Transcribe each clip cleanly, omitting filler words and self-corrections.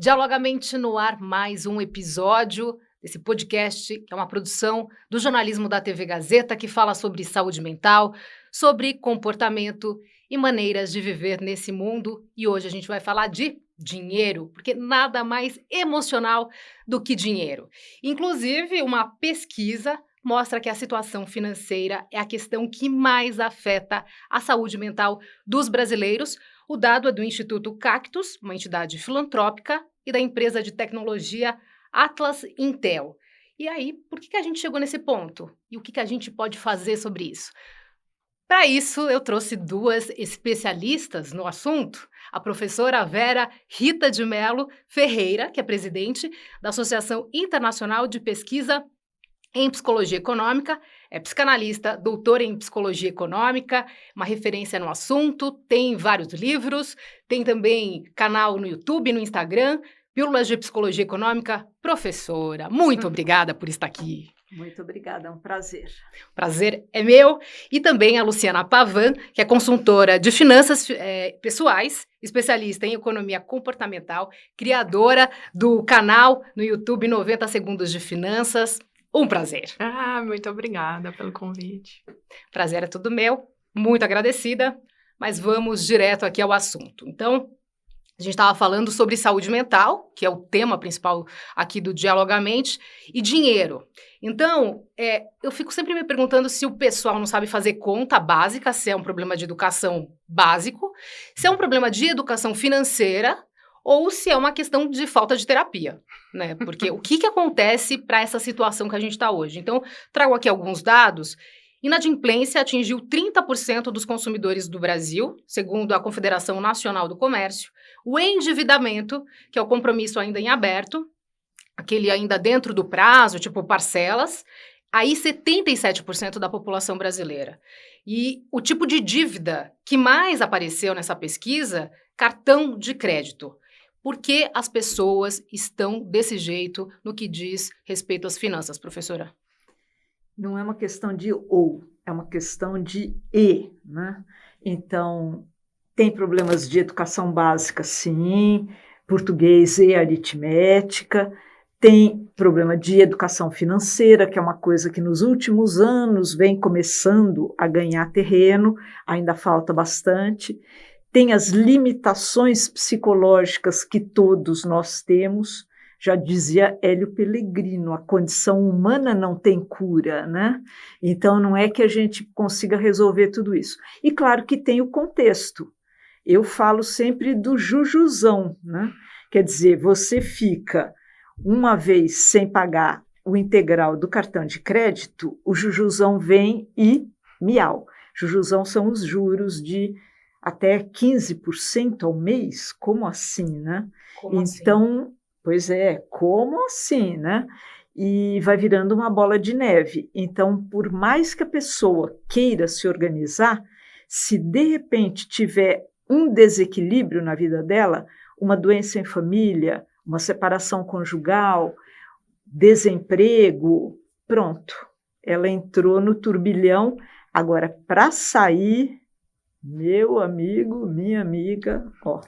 Dialogamente no ar, mais um episódio desse podcast, que é uma produção do jornalismo da TV Gazeta, que fala sobre saúde mental, sobre comportamento e maneiras de viver nesse mundo. E hoje a gente vai falar de dinheiro, porque nada mais emocional do que dinheiro. Inclusive, uma pesquisa mostra que a situação financeira é a questão que mais afeta a saúde mental dos brasileiros. O dado é do Instituto Cactus, uma entidade filantrópica, e da empresa de tecnologia Atlas Intel. E aí, por que a gente chegou nesse ponto? E o que a gente pode fazer sobre isso? Para isso, eu trouxe duas especialistas no assunto. A professora Vera Rita de Mello Ferreira, que é presidente da Associação Internacional de Pesquisa em Psicologia Econômica, é psicanalista, doutora em Psicologia Econômica, uma referência no assunto, tem vários livros, tem também canal no YouTube, no Instagram, Pílulas de Psicologia Econômica. Professora, muito obrigada por estar aqui. Muito obrigada, é um prazer. O prazer é meu. E também a Luciana Pavan, que é consultora de finanças pessoais, especialista em economia comportamental, criadora do canal no YouTube 90 Segundos de Finanças. Um prazer. Muito obrigada pelo convite. Prazer é tudo meu, muito agradecida, mas vamos direto aqui ao assunto. Então, a gente estava falando sobre saúde mental, que é o tema principal aqui do Dialogamente, e dinheiro. Então, eu fico sempre me perguntando se o pessoal não sabe fazer conta básica, se é um problema de educação básico, se é um problema de educação financeira, ou se é uma questão de falta de terapia, né? Porque o que acontece para essa situação que a gente está hoje? Então, trago aqui alguns dados. Inadimplência atingiu 30% dos consumidores do Brasil, segundo a Confederação Nacional do Comércio. O endividamento, que é o compromisso ainda em aberto, aquele ainda dentro do prazo, tipo parcelas, aí 77% da população brasileira. E o tipo de dívida que mais apareceu nessa pesquisa, cartão de crédito. Por que as pessoas estão desse jeito no que diz respeito às finanças, professora? Não é uma questão de ou, é uma questão de e, né? Então, tem problemas de educação básica, sim, português e aritmética, tem problema de educação financeira, que é uma coisa que nos últimos anos vem começando a ganhar terreno, ainda falta bastante. Tem as limitações psicológicas que todos nós temos. Já dizia Hélio Pellegrino, a condição humana não tem cura, né? Então, não é que a gente consiga resolver tudo isso. E claro que tem o contexto. Eu falo sempre do jujuzão, né? Quer dizer, você fica uma vez sem pagar o integral do cartão de crédito, o jujuzão vem e miau. Jujuzão são os juros de até 15% ao mês. Como assim, né? Como assim? Então, pois é, como assim, né? E vai virando uma bola de neve. Então, por mais que a pessoa queira se organizar, se de repente tiver um desequilíbrio na vida dela, uma doença em família, uma separação conjugal, desemprego, pronto. Ela entrou no turbilhão. Agora, para sair, meu amigo, minha amiga, ó.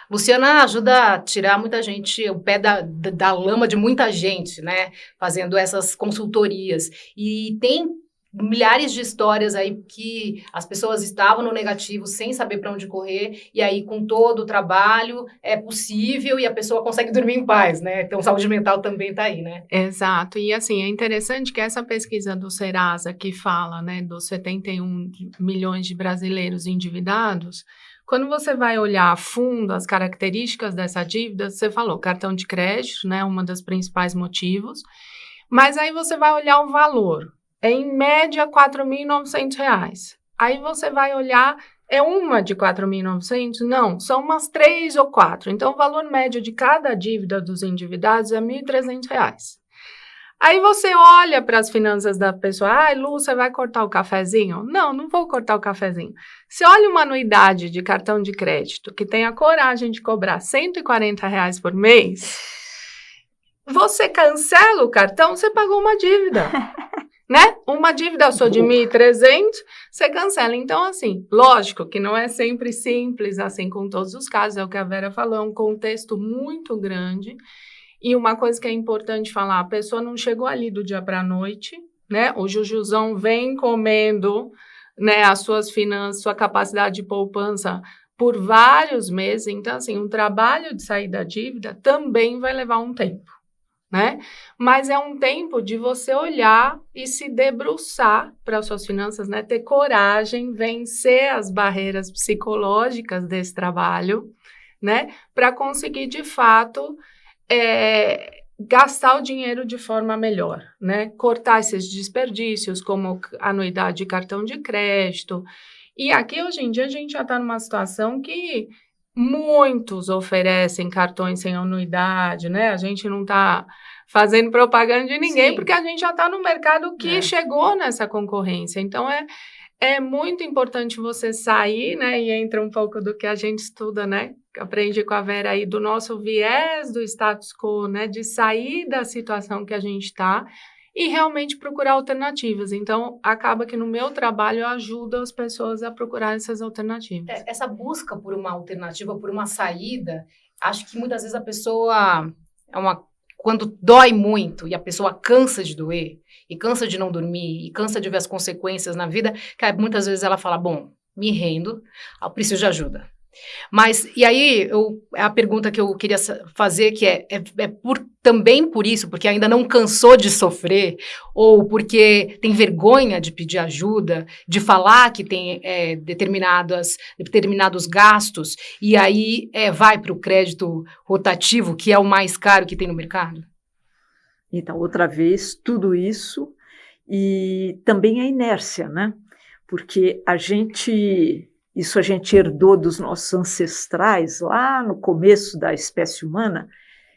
Luciana ajuda a tirar muita gente, o pé da lama de muita gente, né? Fazendo essas consultorias. E tem milhares de histórias aí que as pessoas estavam no negativo sem saber para onde correr, e aí com todo o trabalho é possível e a pessoa consegue dormir em paz, né? Então saúde mental também está aí, né? Exato, e assim, é interessante que essa pesquisa do Serasa que fala, né, dos 71 milhões de brasileiros endividados, quando você vai olhar a fundo as características dessa dívida, você falou cartão de crédito, né, uma das principais motivos, mas aí você vai olhar o valor. É em média R$ 4.900. Aí você vai olhar, é uma de 4.900? Não, são umas 3 ou 4. Então, o valor médio de cada dívida dos endividados é R$ 1.300. Aí você olha para as finanças da pessoa, Lu, você vai cortar o cafezinho? Não, não vou cortar o cafezinho. Se olha uma anuidade de cartão de crédito que tem a coragem de cobrar R$ 140 por mês, você cancela o cartão, você pagou uma dívida. né? Uma dívida sua de 1.300, você cancela. Então, assim, lógico que não é sempre simples, assim, com todos os casos, é o que a Vera falou, é um contexto muito grande. E uma coisa que é importante falar, a pessoa não chegou ali do dia para a noite, né? O Jujuzão vem comendo, né, as suas finanças, sua capacidade de poupança por vários meses. Então, assim, um trabalho de sair da dívida também vai levar um tempo, né? Mas é um tempo de você olhar e se debruçar para as suas finanças, né? Ter coragem, vencer as barreiras psicológicas desse trabalho, né? Para conseguir, de fato, gastar o dinheiro de forma melhor, né? Cortar esses desperdícios, como anuidade de cartão de crédito. E aqui, hoje em dia, a gente já está numa situação que muitos oferecem cartões sem anuidade, né? A gente não está fazendo propaganda de ninguém, Sim. porque a gente já está no mercado que chegou nessa concorrência. Então, é muito importante você sair, né? E entra um pouco do que a gente estuda, né? Aprendi com a Vera aí, do nosso viés do status quo, né? De sair da situação que a gente está e realmente procurar alternativas. Então, acaba que no meu trabalho eu ajudo as pessoas a procurar essas alternativas. Essa busca por uma alternativa, por uma saída, acho que muitas vezes a pessoa quando dói muito e a pessoa cansa de doer, e cansa de não dormir, e cansa de ver as consequências na vida, que muitas vezes ela fala, bom, me rendo, eu preciso de ajuda. Mas, e aí, a pergunta que eu queria fazer, que também por isso, porque ainda não cansou de sofrer, ou porque tem vergonha de pedir ajuda, de falar que tem determinados gastos, e aí vai para o crédito rotativo, que é o mais caro que tem no mercado? Então, outra vez, tudo isso, e também a inércia, né? Porque isso a gente herdou dos nossos ancestrais, lá no começo da espécie humana,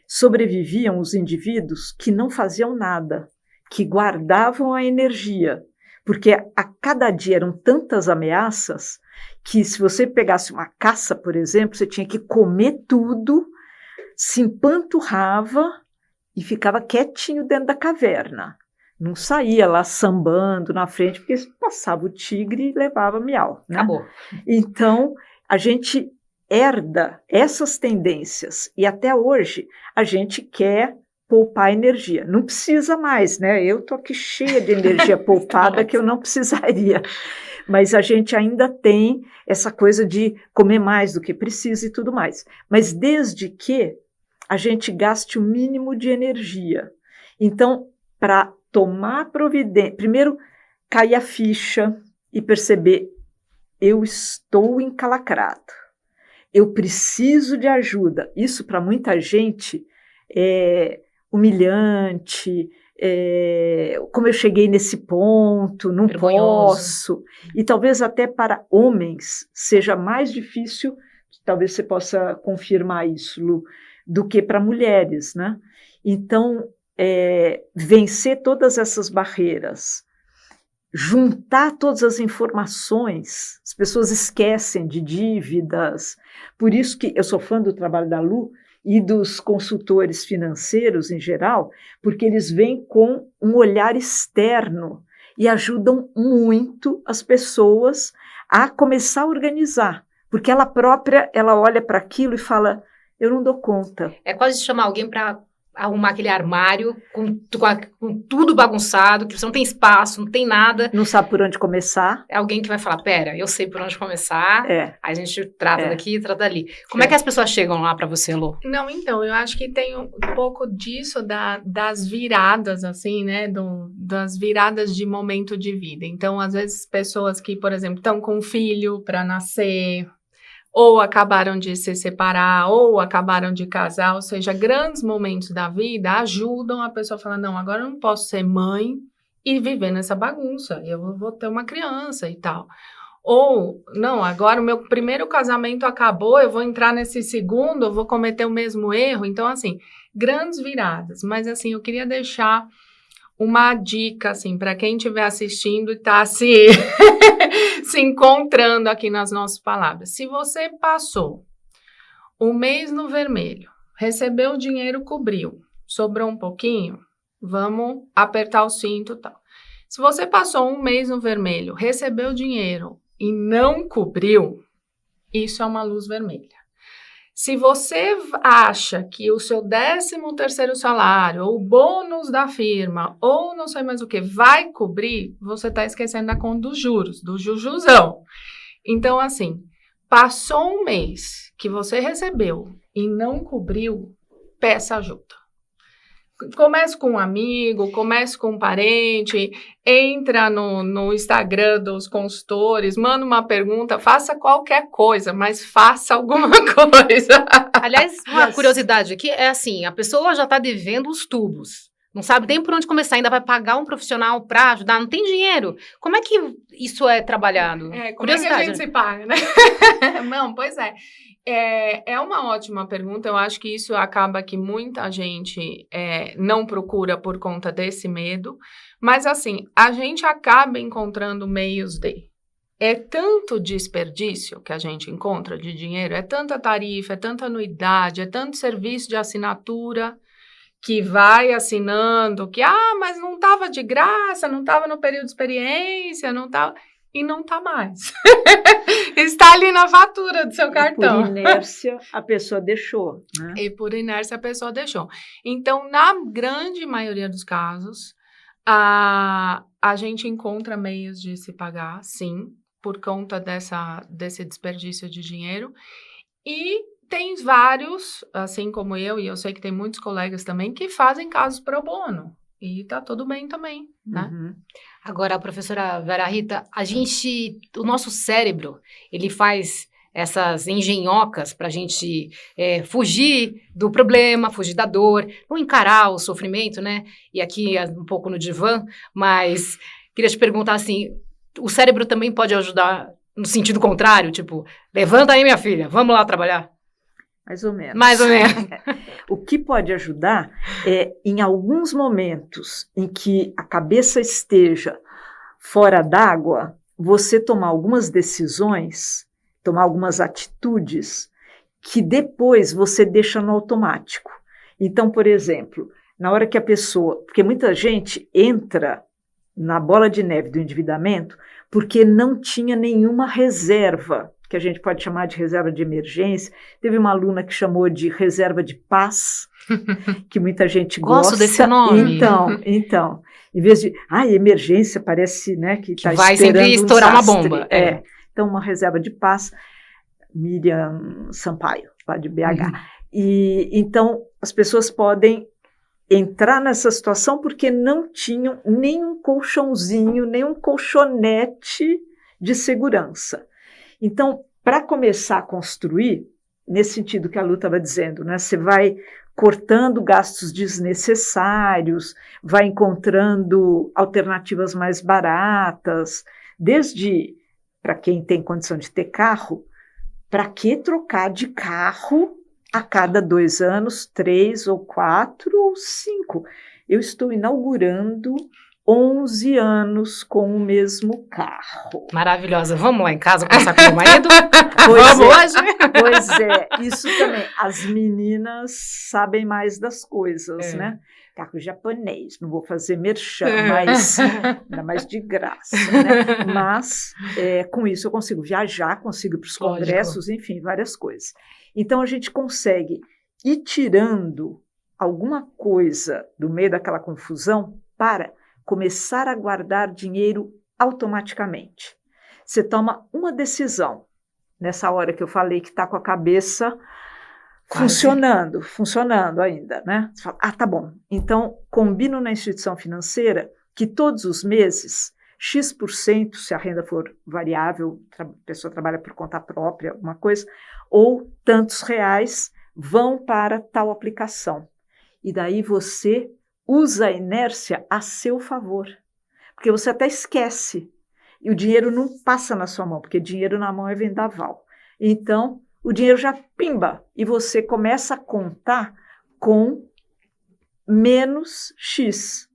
sobreviviam os indivíduos que não faziam nada, que guardavam a energia, porque a cada dia eram tantas ameaças que se você pegasse uma caça, por exemplo, você tinha que comer tudo, se empanturrava e ficava quietinho dentro da caverna. Não saía lá sambando na frente, porque passava o tigre e levava miau, né? Acabou. Então, a gente herda essas tendências e até hoje a gente quer poupar energia. Não precisa mais, né? Eu estou aqui cheia de energia poupada que eu não precisaria. Mas a gente ainda tem essa coisa de comer mais do que precisa e tudo mais. Mas desde que a gente gaste o mínimo de energia. Então, para tomar providência, primeiro cair a ficha e perceber, eu estou encalacrado, eu preciso de ajuda. Isso para muita gente é humilhante, como eu cheguei nesse ponto, não posso. E talvez até para homens seja mais difícil, talvez você possa confirmar isso, Lu, do que para mulheres, né? Então, vencer todas essas barreiras, juntar todas as informações, as pessoas esquecem de dívidas, por isso que eu sou fã do trabalho da Lu e dos consultores financeiros em geral, porque eles vêm com um olhar externo e ajudam muito as pessoas a começar a organizar, porque ela própria, ela olha para aquilo e fala, eu não dou conta. É quase chamar alguém para arrumar aquele armário com tudo bagunçado, que você não tem espaço, não tem nada. Não sabe por onde começar. É alguém que vai falar, pera, eu sei por onde começar, a gente trata daqui, trata dali. Como é que as pessoas chegam lá para você, Lu? Não, então, eu acho que tem um pouco disso das viradas, assim, né, das viradas de momento de vida. Então, às vezes, pessoas que, por exemplo, estão com um filho para nascer, ou acabaram de se separar, ou acabaram de casar, ou seja, grandes momentos da vida ajudam a pessoa a falar, não, agora eu não posso ser mãe e viver nessa bagunça, eu vou ter uma criança e tal. Ou, não, agora o meu primeiro casamento acabou, eu vou entrar nesse segundo, eu vou cometer o mesmo erro. Então, assim, grandes viradas. Mas, assim, eu queria deixar uma dica, assim, para quem estiver assistindo e está se encontrando aqui nas nossas palavras. Se você passou um mês no vermelho, recebeu o dinheiro, cobriu, sobrou um pouquinho, vamos apertar o cinto e tal. Se você passou um mês no vermelho, recebeu dinheiro e não cobriu, isso é uma luz vermelha. Se você acha que o seu 13º salário, ou o bônus da firma, ou não sei mais o que, vai cobrir, você está esquecendo da conta dos juros, do jujuzão. Então, assim, passou um mês que você recebeu e não cobriu, peça ajuda. Comece com um amigo, comece com um parente, entra no Instagram dos consultores, manda uma pergunta, faça qualquer coisa, mas faça alguma coisa. Aliás, uma curiosidade aqui é assim, a pessoa já está devendo os tubos, não sabe nem por onde começar, ainda vai pagar um profissional para ajudar, não tem dinheiro. Como é que isso é trabalhado? Como é que a gente se paga, né? Não, pois é. É uma ótima pergunta, eu acho que isso acaba que muita gente não procura por conta desse medo, mas assim, a gente acaba encontrando meios de. É tanto desperdício que a gente encontra de dinheiro, é tanta tarifa, é tanta anuidade, é tanto serviço de assinatura que vai assinando, que, mas não estava de graça, não estava no período de experiência, não estava... E não está mais. Está ali na fatura do seu cartão. Por inércia, a pessoa deixou, né? E por inércia, a pessoa deixou. Então, na grande maioria dos casos, a gente encontra meios de se pagar, sim, por conta desse desperdício de dinheiro. E tem vários, assim como eu, e eu sei que tem muitos colegas também, que fazem casos pro bono. E tá tudo bem também, né? Uhum. Agora, professora Vera Rita, o nosso cérebro, ele faz essas engenhocas para a gente fugir do problema, fugir da dor, não encarar o sofrimento, né? E aqui um pouco no divã, mas queria te perguntar assim, o cérebro também pode ajudar no sentido contrário, tipo, levanta aí minha filha, vamos lá trabalhar? Mais ou menos. Mais ou menos. O que pode ajudar é, em alguns momentos em que a cabeça esteja fora d'água, você tomar algumas decisões, tomar algumas atitudes que depois você deixa no automático. Então, por exemplo, na hora que a pessoa... Porque muita gente entra na bola de neve do endividamento porque não tinha nenhuma reserva, que a gente pode chamar de reserva de emergência. Teve uma aluna que chamou de reserva de paz, que muita gente gosta. Gosto desse nome. Então, em vez de, emergência, parece, né, que está vai sempre estourar uma bomba. Então, uma reserva de paz, Miriam Sampaio, lá de BH. E então, as pessoas podem entrar nessa situação porque não tinham nem um colchãozinho, nem um colchonete de segurança. Então, para começar a construir, nesse sentido que a Lu estava dizendo, né, você vai cortando gastos desnecessários, vai encontrando alternativas mais baratas, desde, para quem tem condição de ter carro, para que trocar de carro a cada 2 anos, 3 ou 4 ou 5? Eu estou inaugurando 11 anos com o mesmo carro. Maravilhosa. Vamos lá em casa passar com o meu marido? Vamos hoje? Pois é, isso também. As meninas sabem mais das coisas, né? Carro japonês, não vou fazer merchan, mas ainda mais de graça, né? Mas com isso eu consigo viajar, consigo ir para os congressos, enfim, várias coisas. Então a gente consegue ir tirando alguma coisa do meio daquela confusão para começar a guardar dinheiro automaticamente. Você toma uma decisão, nessa hora que eu falei que está com a cabeça funcionando ainda, né? Você fala, tá bom, então combino na instituição financeira que todos os meses, X%, se a renda for variável, a pessoa trabalha por conta própria, alguma coisa, ou tantos reais vão para tal aplicação. E daí você usa a inércia a seu favor, porque você até esquece, e o dinheiro não passa na sua mão, porque dinheiro na mão é vendaval. Então, o dinheiro já pimba, e você começa a contar com menos X,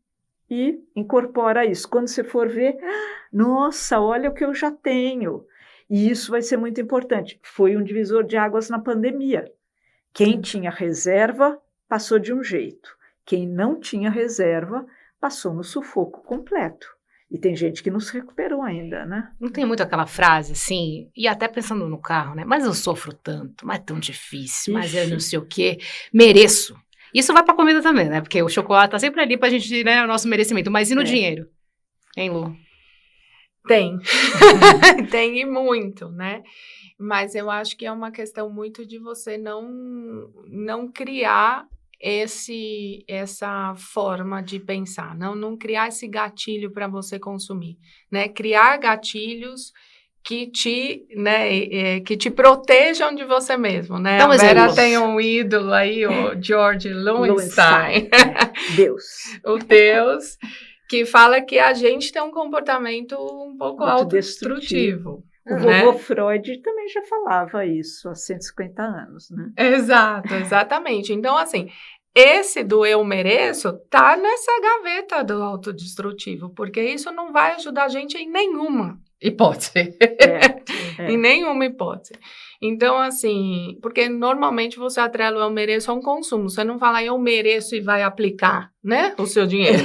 e incorpora isso. Quando você for ver, nossa, olha o que eu já tenho. E isso vai ser muito importante. Foi um divisor de águas na pandemia. Quem tinha reserva passou de um jeito. Quem não tinha reserva passou no sufoco completo. E tem gente que não se recuperou ainda, né? Não tem muito aquela frase, assim, e até pensando no carro, né? Mas eu sofro tanto, mas é tão difícil, mas eu não sei o quê, mereço. Isso vai pra comida também, né? Porque o chocolate tá sempre ali pra gente, né, o nosso merecimento. Mas e no dinheiro? Hein, Lu? Tem. Tem e muito, né? Mas eu acho que é uma questão muito de você não criar essa forma de pensar, não criar esse gatilho para você consumir, né? Criar gatilhos que te protejam de você mesmo, né? Então, a Vera tem um ídolo aí, o George Loewenstein. Deus. O Deus, que fala que a gente tem um comportamento um pouco autodestrutivo. O vovô Freud também já falava isso há 150 anos, né? Exato, exatamente. Então, assim, esse do eu mereço tá nessa gaveta do autodestrutivo, porque isso não vai ajudar a gente em nenhuma hipótese. Em nenhuma hipótese. Então, assim, porque normalmente você atrela o eu mereço a um consumo. Você não fala eu mereço e vai aplicar, né, o seu dinheiro.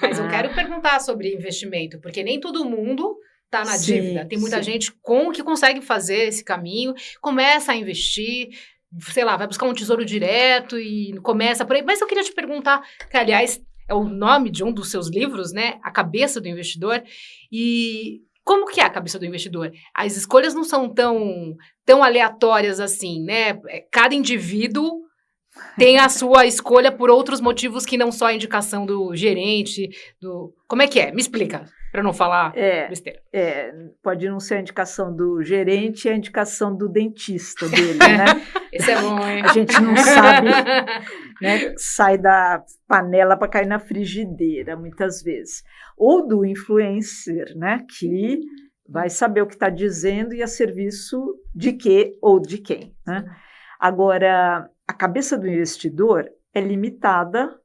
Mas eu quero perguntar sobre investimento, porque nem todo mundo tá na dívida. Tem muita gente que consegue fazer esse caminho, começa a investir, sei lá, vai buscar um tesouro direto e começa por aí. Mas eu queria te perguntar, que aliás é o nome de um dos seus livros, né? A Cabeça do Investidor. E como que é a cabeça do investidor? As escolhas não são tão aleatórias assim, né? Cada indivíduo tem a sua escolha por outros motivos que não só a indicação do gerente, Como é que é? Me explica, para não falar besteira. Pode não ser a indicação do gerente, é a indicação do dentista dele, né? Esse é bom, hein? A gente não sabe, né? Sai da panela para cair na frigideira, muitas vezes. Ou do influencer, né? Que vai saber o que está dizendo e a serviço de quê ou de quem, né? Agora, a cabeça do investidor é limitada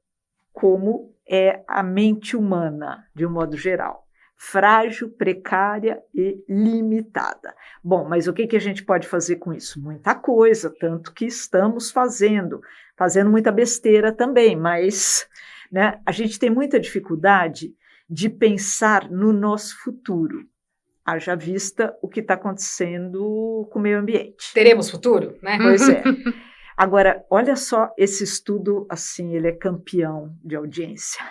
como é a mente humana, de um modo geral. Frágil, precária e limitada. Bom, mas o que a gente pode fazer com isso? Muita coisa, tanto que estamos fazendo muita besteira também, mas, né, a gente tem muita dificuldade de pensar no nosso futuro, haja vista o que está acontecendo com o meio ambiente. Teremos futuro, né? Pois é. Agora, olha só, esse estudo, assim, ele é campeão de audiência.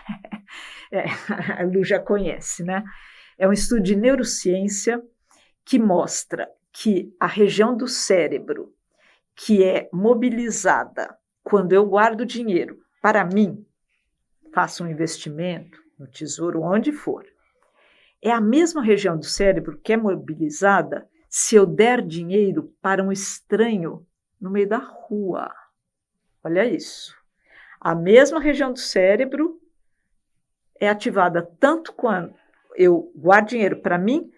A Lu já conhece, né? É um estudo de neurociência que mostra que a região do cérebro que é mobilizada quando eu guardo dinheiro para mim, faço um investimento no tesouro, onde for, é a mesma região do cérebro que é mobilizada se eu der dinheiro para um estranho no meio da rua. Olha isso. A mesma região do cérebro é ativada tanto quando eu guardo dinheiro para mim,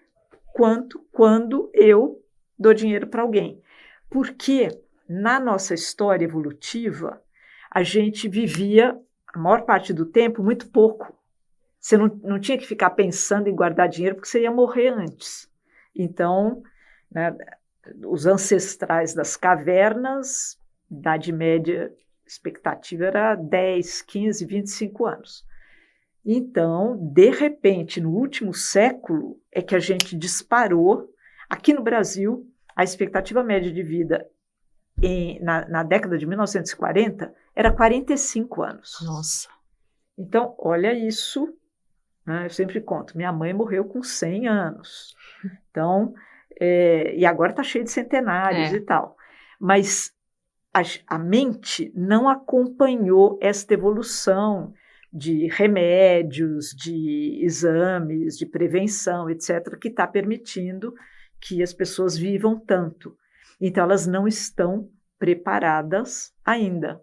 quanto quando eu dou dinheiro para alguém. Porque na nossa história evolutiva, a gente vivia, a maior parte do tempo, muito pouco. Você não tinha que ficar pensando em guardar dinheiro, porque você ia morrer antes. Então, né, os ancestrais das cavernas, idade média, expectativa era 10, 15, 25 anos. Então, de repente, no último século, é que a gente disparou. Aqui no Brasil, a expectativa média de vida na década de 1940 era 45 anos. Nossa. Então, olha isso, né? Eu sempre conto, minha mãe morreu com 100 anos. Então, e agora está cheio de centenários e tal. Mas a mente não acompanhou esta evolução de remédios, de exames, de prevenção, etc., que está permitindo que as pessoas vivam tanto. Então, elas não estão preparadas ainda.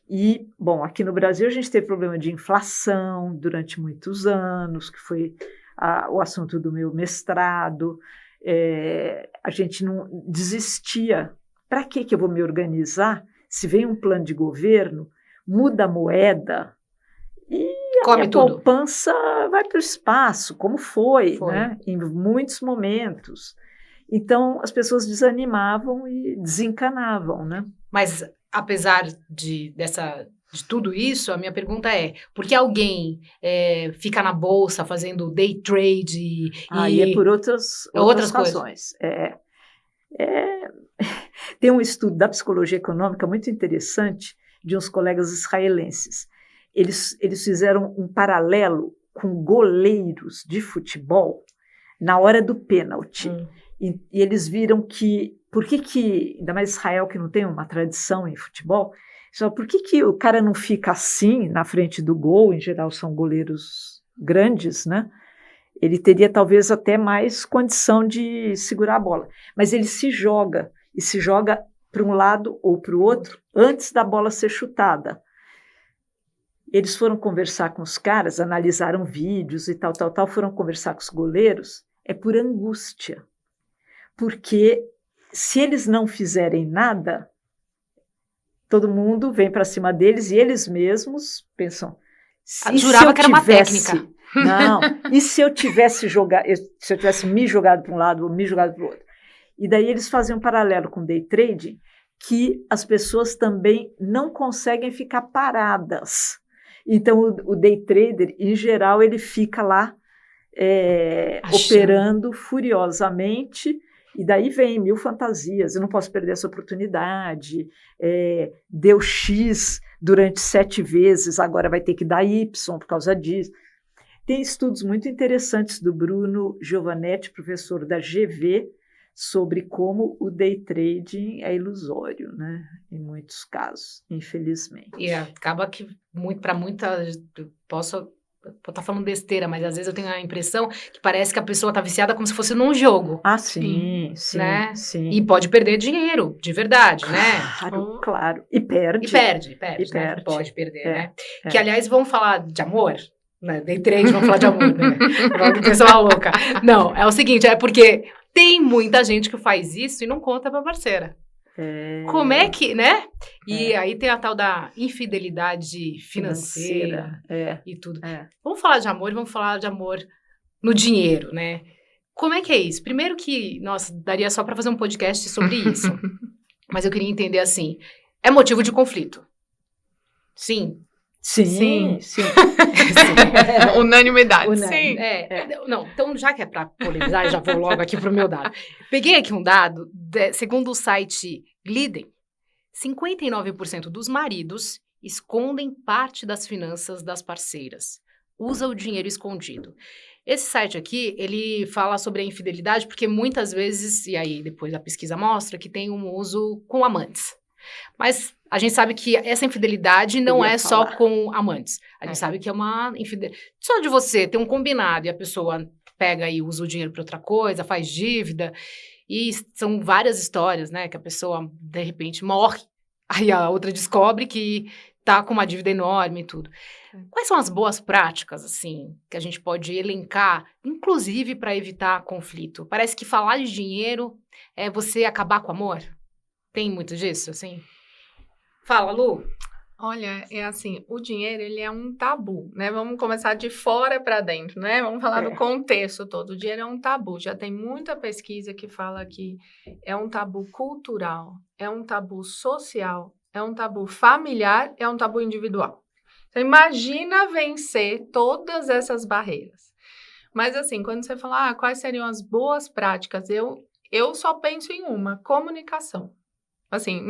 E, bom, aqui no Brasil a gente teve problema de inflação durante muitos anos, que foi o assunto do meu mestrado. A gente não desistia. Para que eu vou me organizar se vem um plano de governo, muda a moeda e a minha poupança vai para o espaço, como foi. Né? Em muitos momentos. Então, as pessoas desanimavam e desencanavam, né? Mas, apesar dessa de tudo isso, a minha pergunta é, por que alguém fica na bolsa fazendo day trade Aí é por outras outras razões. Tem um estudo da psicologia econômica muito interessante de uns colegas israelenses. Eles fizeram um paralelo com goleiros de futebol na hora do pênalti. E eles viram que, ainda mais Israel, que não tem uma tradição em futebol, só por que o cara não fica assim na frente do gol? Em geral são goleiros grandes, né? Ele teria talvez até mais condição de segurar a bola. Mas ele se joga para um lado ou para o outro antes da bola ser chutada. Eles foram conversar com os caras, analisaram vídeos e tal, foram conversar com os goleiros, é por angústia. Porque se eles não fizerem nada, todo mundo vem para cima deles e eles mesmos pensam... Jurava que era uma técnica. Não, e se eu tivesse me jogado para um lado ou me jogado para o outro? E daí eles fazem um paralelo com day trading, que as pessoas também não conseguem ficar paradas. Então, o day trader, em geral, ele fica lá operando furiosamente, e daí vem 1000 fantasias. Eu não posso perder essa oportunidade. Deu X durante 7 vezes, agora vai ter que dar Y por causa disso. Tem estudos muito interessantes do Bruno Giovanetti, professor da GV, sobre como o day trading é ilusório, né? Em muitos casos, infelizmente. E acaba que, para muitas, posso estar falando besteira, mas às vezes eu tenho a impressão que parece que a pessoa está viciada como se fosse num jogo. Ah, sim. Né? Sim. E pode perder dinheiro, de verdade, né? Claro. E perde. Né? Pode perder, né? Que, aliás, vamos falar de amor? Né? Day trade, vamos falar de amor, né? Vamos pensar uma louca. Não, é o seguinte, porque tem muita gente que faz isso e não conta pra parceira. Como é que, né? E aí tem a tal da infidelidade financeira. E tudo. Vamos falar de amor e vamos falar de amor no dinheiro, né? Como é que é isso? Primeiro que, nossa, daria só para fazer um podcast sobre isso. Mas eu queria entender assim, é motivo de conflito? Sim. Sim. Unanimidade, sim. Não, então, já que é para polemizar, eu já vou logo aqui pro meu dado. Peguei aqui um dado, segundo o site Glidden, 59% dos maridos escondem parte das finanças das parceiras. Usa o dinheiro escondido. Esse site aqui, ele fala sobre a infidelidade porque muitas vezes, e aí depois a pesquisa mostra, que tem um uso com amantes. Mas a gente sabe que essa infidelidade não é só com amantes. A gente sabe que é uma infidelidade. Só de você ter um combinado e a pessoa pega e usa o dinheiro para outra coisa, faz dívida. E são várias histórias, né? Que a pessoa, de repente, morre. Aí a outra descobre que tá com uma dívida enorme e tudo. Quais são as boas práticas, assim, que a gente pode elencar, inclusive para evitar conflito? Parece que falar de dinheiro é você acabar com o amor. Tem muito disso, assim? Fala, Lu. Olha, é assim, o dinheiro, ele é um tabu, né? Vamos começar de fora para dentro, né? Vamos falar do contexto todo. O dinheiro é um tabu. Já tem muita pesquisa que fala que é um tabu cultural, é um tabu social, é um tabu familiar, é um tabu individual. Então, imagina vencer todas essas barreiras. Mas, assim, quando você fala, quais seriam as boas práticas, eu só penso em uma, comunicação. Assim,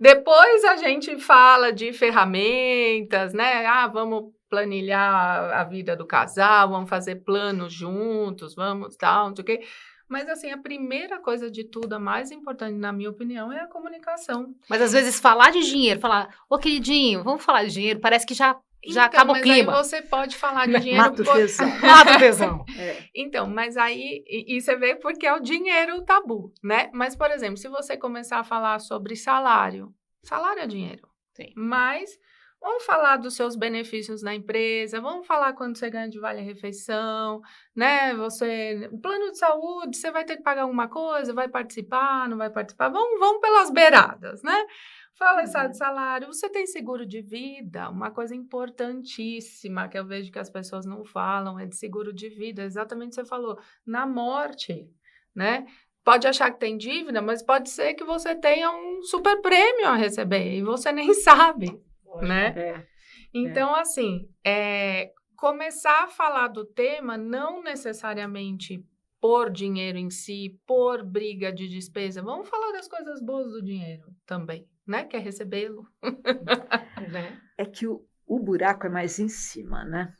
depois a gente fala de ferramentas, né? Vamos planilhar a vida do casal, vamos fazer planos juntos, vamos tal, não sei o quê. Mas, assim, a primeira coisa de tudo, a mais importante, na minha opinião, é a comunicação. Mas, às vezes, falar de dinheiro, falar, queridinho, vamos falar de dinheiro, parece que já acaba o clima. Mas aí você pode falar de dinheiro... Mata o tesão. Mata o tesão. Então, mas aí... E você vê porque é o dinheiro o tabu, né? Mas, por exemplo, se você começar a falar sobre salário é dinheiro. Sim. Mas vamos falar dos seus benefícios na empresa, vamos falar quando você ganha de vale-refeição, né? Plano de saúde, você vai ter que pagar alguma coisa, vai participar, não vai participar? Vamos pelas beiradas, né? Fala de salário, você tem seguro de vida? Uma coisa importantíssima que eu vejo que as pessoas não falam é de seguro de vida, exatamente o que você falou, na morte, né? Pode achar que tem dívida, mas pode ser que você tenha um super prêmio a receber e você nem sabe, né? Então, assim, começar a falar do tema não necessariamente por dinheiro em si, por briga de despesa. Vamos falar das coisas boas do dinheiro também, né? Que é recebê-lo. É que o buraco é mais em cima, né?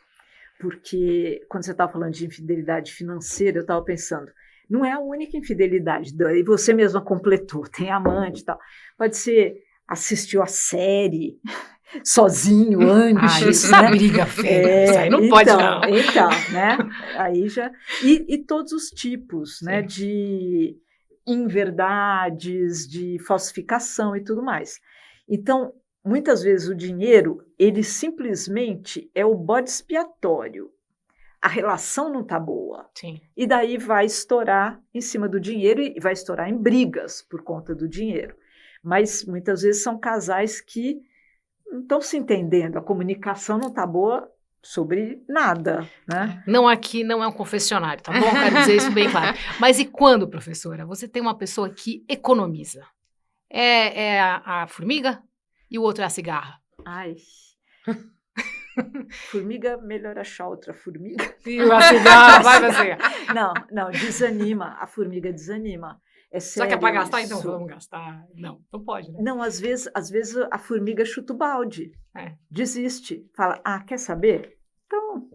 Porque quando você estava falando de infidelidade financeira, eu estava pensando, não é a única infidelidade, e você mesma completou, tem amante e tal. Pode ser assistiu a série sozinho antes. Isso é briga feia. Isso aí não pode, não. Então, né? Aí já. E todos os tipos, né? De inverdades, de falsificação e tudo mais. Então, muitas vezes o dinheiro, ele simplesmente é o bode expiatório. A relação não está boa. Sim. E daí vai estourar em cima do dinheiro e vai estourar em brigas por conta do dinheiro. Mas muitas vezes são casais que não estão se entendendo, a comunicação não está boa sobre nada, né? Não, aqui não é um confessionário, tá bom? Quero dizer isso bem claro. Mas e quando, professora, você tem uma pessoa que economiza? É a formiga e o outro é a cigarra? Ai... Formiga, melhor achar outra formiga. E a cigarra, vai você. Não, desanima. A formiga desanima. É sério. Só que é para gastar, isso. então vamos gastar. Não pode, né? Não, às vezes a formiga chuta o balde. Desiste. Fala, quer saber? Então,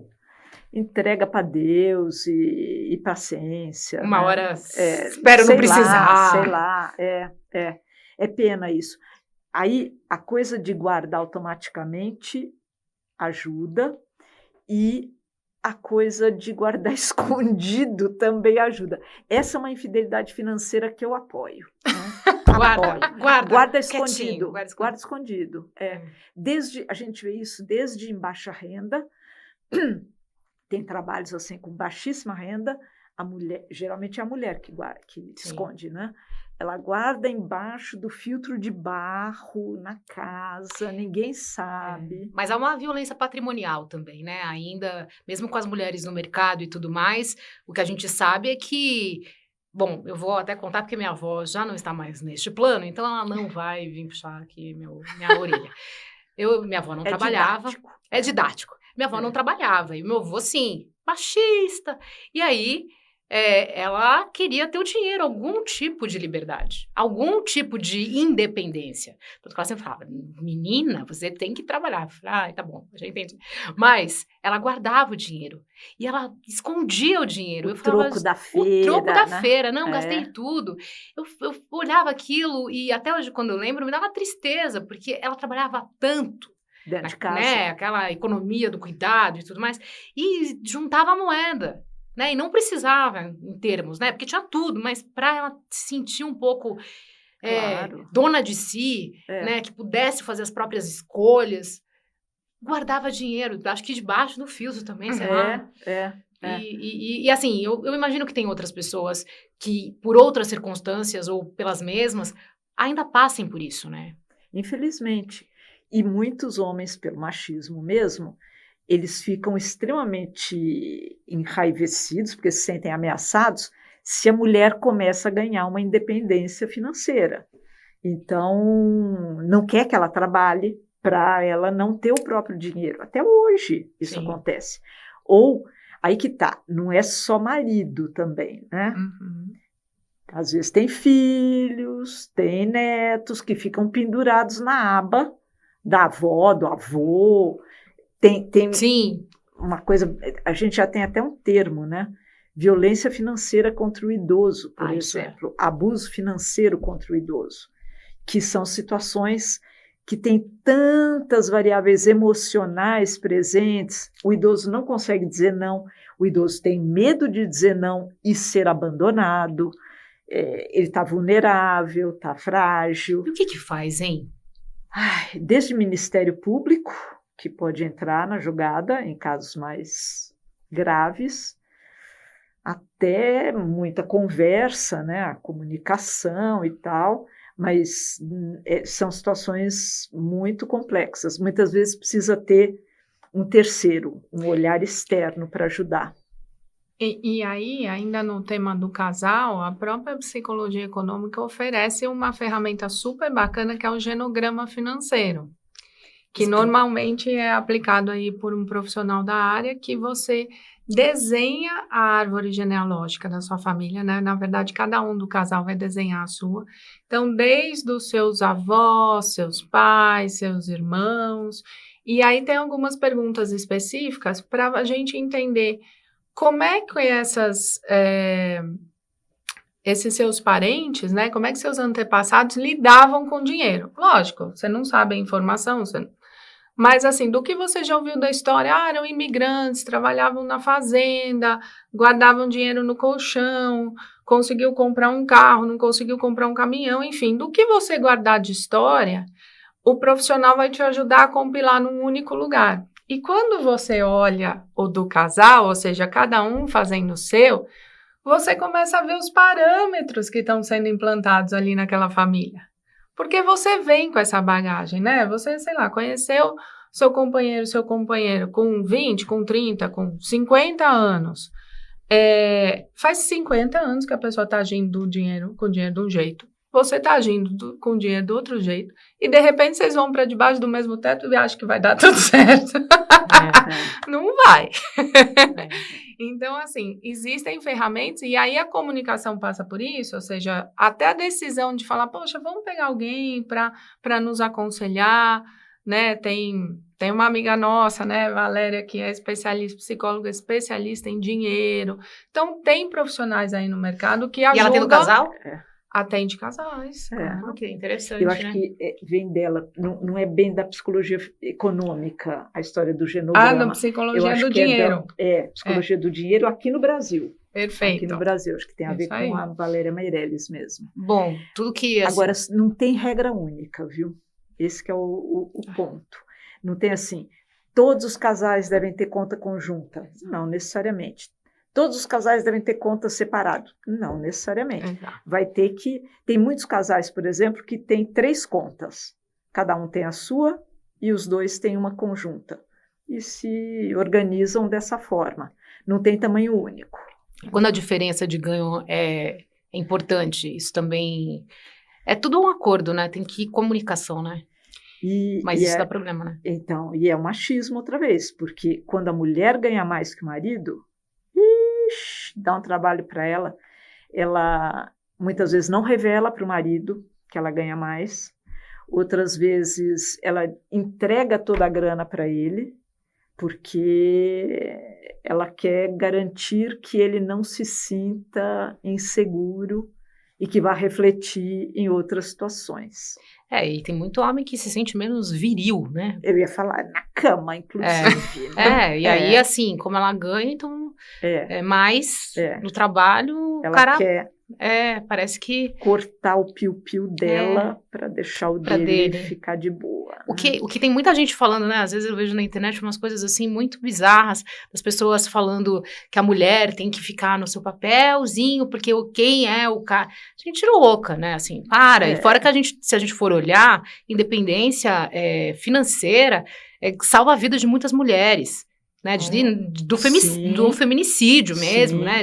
entrega para Deus e paciência. Uma né? hora, espero não precisar. Sei lá, é pena isso. Aí, a coisa de guardar automaticamente ajuda, e a coisa de guardar escondido também ajuda. Essa é uma infidelidade financeira que eu apoio. Né? Guarda escondido. Guarda escondido. A gente vê isso desde em baixa renda, tem trabalhos assim com baixíssima renda, a mulher, geralmente é a mulher que esconde, né? Ela guarda embaixo do filtro de barro na casa, ninguém sabe. Mas há uma violência patrimonial também, né? Ainda, mesmo com as mulheres no mercado e tudo mais, o que a gente sabe é que... Bom, eu vou até contar porque minha avó já não está mais neste plano, então ela não vai vir puxar aqui minha orelha. Minha avó não trabalhava. Didático. É didático. Minha avó não trabalhava, e meu avô, sim, machista. E aí... ela queria ter o dinheiro, algum tipo de liberdade, algum tipo de independência. Porque ela sempre falava, menina, você tem que trabalhar. Eu falei, tá bom, já entendi. Mas ela guardava o dinheiro e ela escondia o dinheiro. O troco da feira. O troco da né? feira, não, gastei tudo. Eu olhava aquilo e até hoje, quando eu lembro, me dava tristeza, porque ela trabalhava tanto. Dentro de casa. Né, aquela economia do cuidado e tudo mais, e juntava a moeda. Né? E não precisava em termos, né? Porque tinha tudo, mas para ela se sentir um pouco dona de si, né? Que pudesse fazer as próprias escolhas, guardava dinheiro, acho que debaixo do filtro também, sei lá. E assim, eu imagino que tem outras pessoas que, por outras circunstâncias ou pelas mesmas, ainda passem por isso, né? Infelizmente. E muitos homens, pelo machismo mesmo, eles ficam extremamente enraivecidos, porque se sentem ameaçados, se a mulher começa a ganhar uma independência financeira. Então, não quer que ela trabalhe para ela não ter o próprio dinheiro. Até hoje isso acontece. Ou, aí que tá, não é só marido também, né? Uhum. Às vezes tem filhos, tem netos que ficam pendurados na aba da avó, do avô. Tem Sim. Uma coisa, a gente já tem até um termo, né? Violência financeira contra o idoso, por exemplo, abuso financeiro contra o idoso, que são situações que têm tantas variáveis emocionais presentes, o idoso não consegue dizer não, o idoso tem medo de dizer não e ser abandonado, ele está vulnerável, está frágil. E o que faz, hein? Desde o Ministério Público, que pode entrar na jogada em casos mais graves, até muita conversa, né, a comunicação e tal, mas são situações muito complexas. Muitas vezes precisa ter um terceiro, um olhar externo para ajudar. E aí, ainda no tema do casal, a própria psicologia econômica oferece uma ferramenta super bacana que é o genograma financeiro. que normalmente é aplicado aí por um profissional da área, que você desenha a árvore genealógica da sua família, né? Na verdade, cada um do casal vai desenhar a sua. Então, desde os seus avós, seus pais, seus irmãos. E aí tem algumas perguntas específicas para a gente entender como é que esses seus parentes, né? Como é que seus antepassados lidavam com dinheiro? Lógico, você não sabe a informação, mas assim, do que você já ouviu da história, eram imigrantes, trabalhavam na fazenda, guardavam dinheiro no colchão, conseguiu comprar um carro, não conseguiu comprar um caminhão, enfim, do que você guardar de história, o profissional vai te ajudar a compilar num único lugar. E quando você olha o do casal, ou seja, cada um fazendo o seu, você começa a ver os parâmetros que estão sendo implantados ali naquela família. Porque você vem com essa bagagem, né? Você, sei lá, conheceu seu companheiro com 20, com 30, com 50 anos. Faz 50 anos que a pessoa está agindo com o dinheiro de um jeito. Você está agindo com o dinheiro do outro jeito. E, de repente, vocês vão para debaixo do mesmo teto e acham que vai dar tudo certo. Não vai. Então, assim, existem ferramentas e aí a comunicação passa por isso, ou seja, até a decisão de falar, poxa, vamos pegar alguém para nos aconselhar, né? Tem uma amiga nossa, né, Valéria, que é psicóloga especialista em dinheiro. Então, tem profissionais aí no mercado que ajudam... E ela tem no casal? Atende casais. Que interessante, eu acho que vem dela, não é bem da psicologia econômica, a história do genograma. Da psicologia do dinheiro. Psicologia do dinheiro aqui no Brasil. Perfeito. Aqui no Brasil, acho que tem a ver com a Valéria Meirelles mesmo. Bom, tudo que... Assim... Agora, não tem regra única, viu? Esse que é o ponto. Não tem assim, todos os casais devem ter conta conjunta. Não necessariamente. Todos os casais devem ter conta separada. Não necessariamente. Vai ter que... Tem muitos casais, por exemplo, que têm 3 contas. Cada um tem a sua e os 2 têm uma conjunta. E se organizam dessa forma. Não tem tamanho único. Quando a diferença de ganho é importante, isso também... É tudo um acordo, né? Tem que ir comunicação, né? Mas isso dá problema, né? Então, e é o machismo outra vez. Porque quando a mulher ganha mais que o marido... dá um trabalho para ela. Ela muitas vezes não revela para o marido que ela ganha mais. Outras vezes ela entrega toda a grana para ele, porque ela quer garantir que ele não se sinta inseguro e que vá refletir em outras situações. E tem muito homem que se sente menos viril, né? Eu ia falar na cama, inclusive. E aí, assim, como ela ganha, então mais no trabalho, ela o cara quer parece que cortar o piu-piu dela para deixar o dele ficar de boa. O que tem muita gente falando, né? Às vezes eu vejo na internet umas coisas assim muito bizarras, das pessoas falando que a mulher tem que ficar no seu papelzinho, porque quem é o cara... Gente louca, né? Assim, para. E fora que se a gente for olhar, independência financeira salva a vida de muitas mulheres. Né, do feminicídio mesmo, né,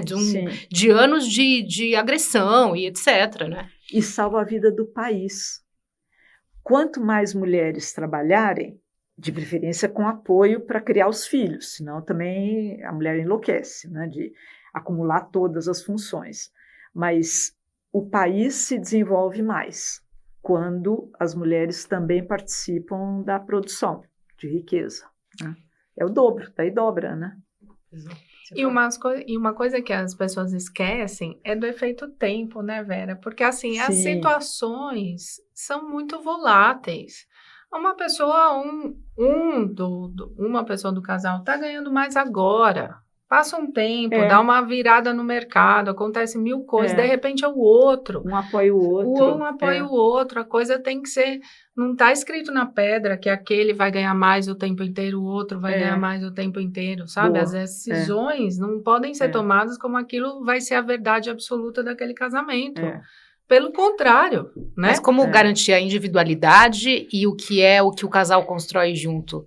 de anos de agressão e etc. Né? E salva a vida do país. Quanto mais mulheres trabalharem, de preferência com apoio para criar os filhos, senão também a mulher enlouquece, né, de acumular todas as funções. Mas o país se desenvolve mais quando as mulheres também participam da produção de riqueza. Né? É o dobro, daí dobra, né? E uma coisa que as pessoas esquecem é do efeito tempo, né, Vera? Porque, assim, as situações são muito voláteis. Uma pessoa, uma pessoa do casal está ganhando mais agora. Passa um tempo, dá uma virada no mercado, acontece 1000 coisas, de repente é o outro. Um apoia o outro. Um apoia o outro, a coisa tem que ser... Não está escrito na pedra que aquele vai ganhar mais o tempo inteiro, o outro vai ganhar mais o tempo inteiro, sabe? Boa. As decisões não podem ser tomadas como aquilo vai ser a verdade absoluta daquele casamento. Pelo contrário, né? Mas como garantir a individualidade e o que o casal constrói junto?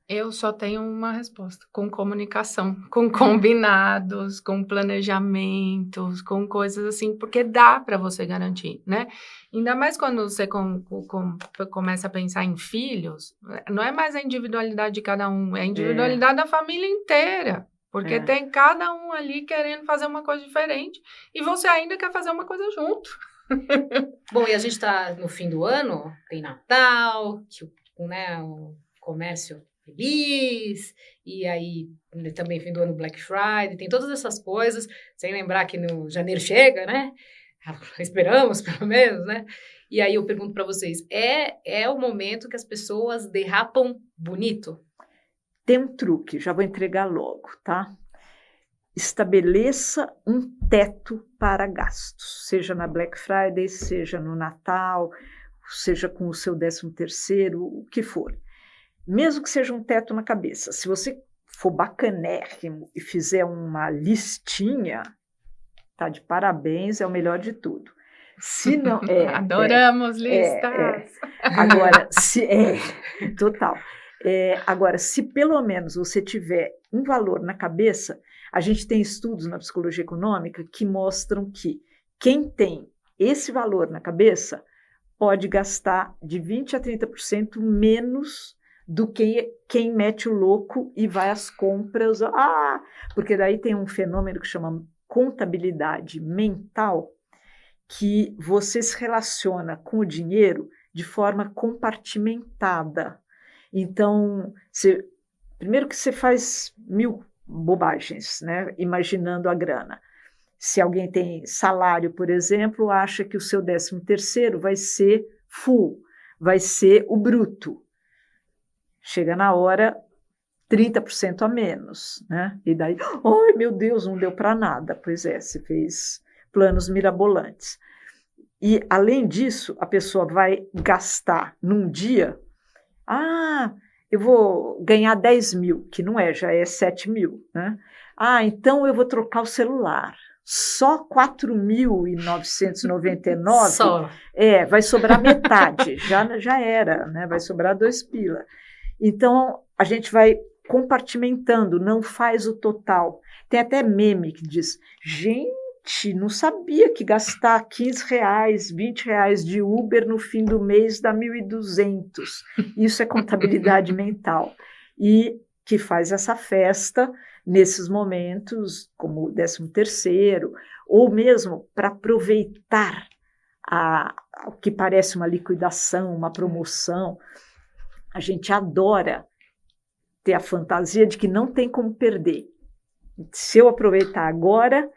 Eu só tenho uma resposta, com comunicação, com combinados, com planejamentos, com coisas assim, porque dá para você garantir, né? Ainda mais quando você começa a pensar em filhos, não é mais a individualidade de cada um, é a individualidade da família inteira, porque tem cada um ali querendo fazer uma coisa diferente e você ainda quer fazer uma coisa junto. Bom, e a gente está no fim do ano, tem Natal, né, o comércio feliz, e aí também fim do ano Black Friday, tem todas essas coisas, sem lembrar que no janeiro chega, né? Esperamos, pelo menos, né? E aí eu pergunto para vocês, é o momento que as pessoas derrapam bonito? Tem um truque, já vou entregar logo, tá? Estabeleça um teto para gastos, seja na Black Friday, seja no Natal, seja com o seu 13º, o que for. Mesmo que seja um teto na cabeça, se você for bacanérrimo e fizer uma listinha, tá de parabéns, é o melhor de tudo. Se não, adoramos listas. Agora, total. Agora, se pelo menos você tiver um valor na cabeça, a gente tem estudos na psicologia econômica que mostram que quem tem esse valor na cabeça pode gastar de 20% a 30% menos do que quem mete o louco e vai às compras. Porque daí tem um fenômeno que chama contabilidade mental, que você se relaciona com o dinheiro de forma compartimentada. Então, primeiro que você faz 1000 bobagens, né, imaginando a grana. Se alguém tem salário, por exemplo, acha que o seu 13º vai ser full, vai ser o bruto. Chega na hora, 30% a menos, né? E daí, ai meu Deus, não deu para nada. Pois é, você fez planos mirabolantes. E, além disso, a pessoa vai gastar num dia, eu vou ganhar 10 mil, que não é, já é 7 mil, né? Então eu vou trocar o celular. Só 4.999. Só. Vai sobrar metade, já era, né? Vai sobrar 2 pila. Então, a gente vai compartimentando, não faz o total. Tem até meme que diz, gente, não sabia que gastar R$15, R$20 de Uber no fim do mês dá 1.200. Isso é contabilidade mental. E que faz essa festa nesses momentos, como o 13º, ou mesmo para aproveitar o que parece uma liquidação, uma promoção. A gente adora ter a fantasia de que não tem como perder. Se eu aproveitar agora,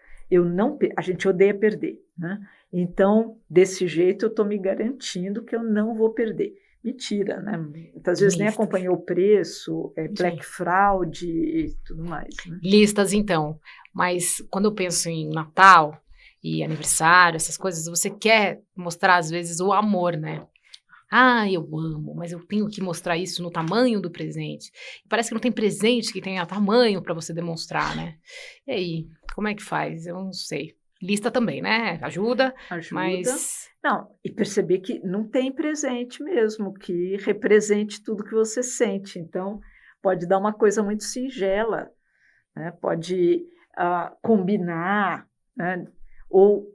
a gente odeia perder, né? Então, desse jeito, eu estou me garantindo que eu não vou perder. Mentira, né? Muitas vezes nem acompanhou o preço, black fraud e tudo mais, né? Listas, então. Mas quando eu penso em Natal e aniversário, essas coisas, você quer mostrar, às vezes, o amor, né? Eu amo, mas eu tenho que mostrar isso no tamanho do presente. Parece que não tem presente que tenha tamanho para você demonstrar, né? E aí, como é que faz? Eu não sei. Lista também, né? Ajuda. Mas... Não, e perceber que não tem presente mesmo, que represente tudo que você sente. Então, pode dar uma coisa muito singela, né? Pode combinar, né? Ou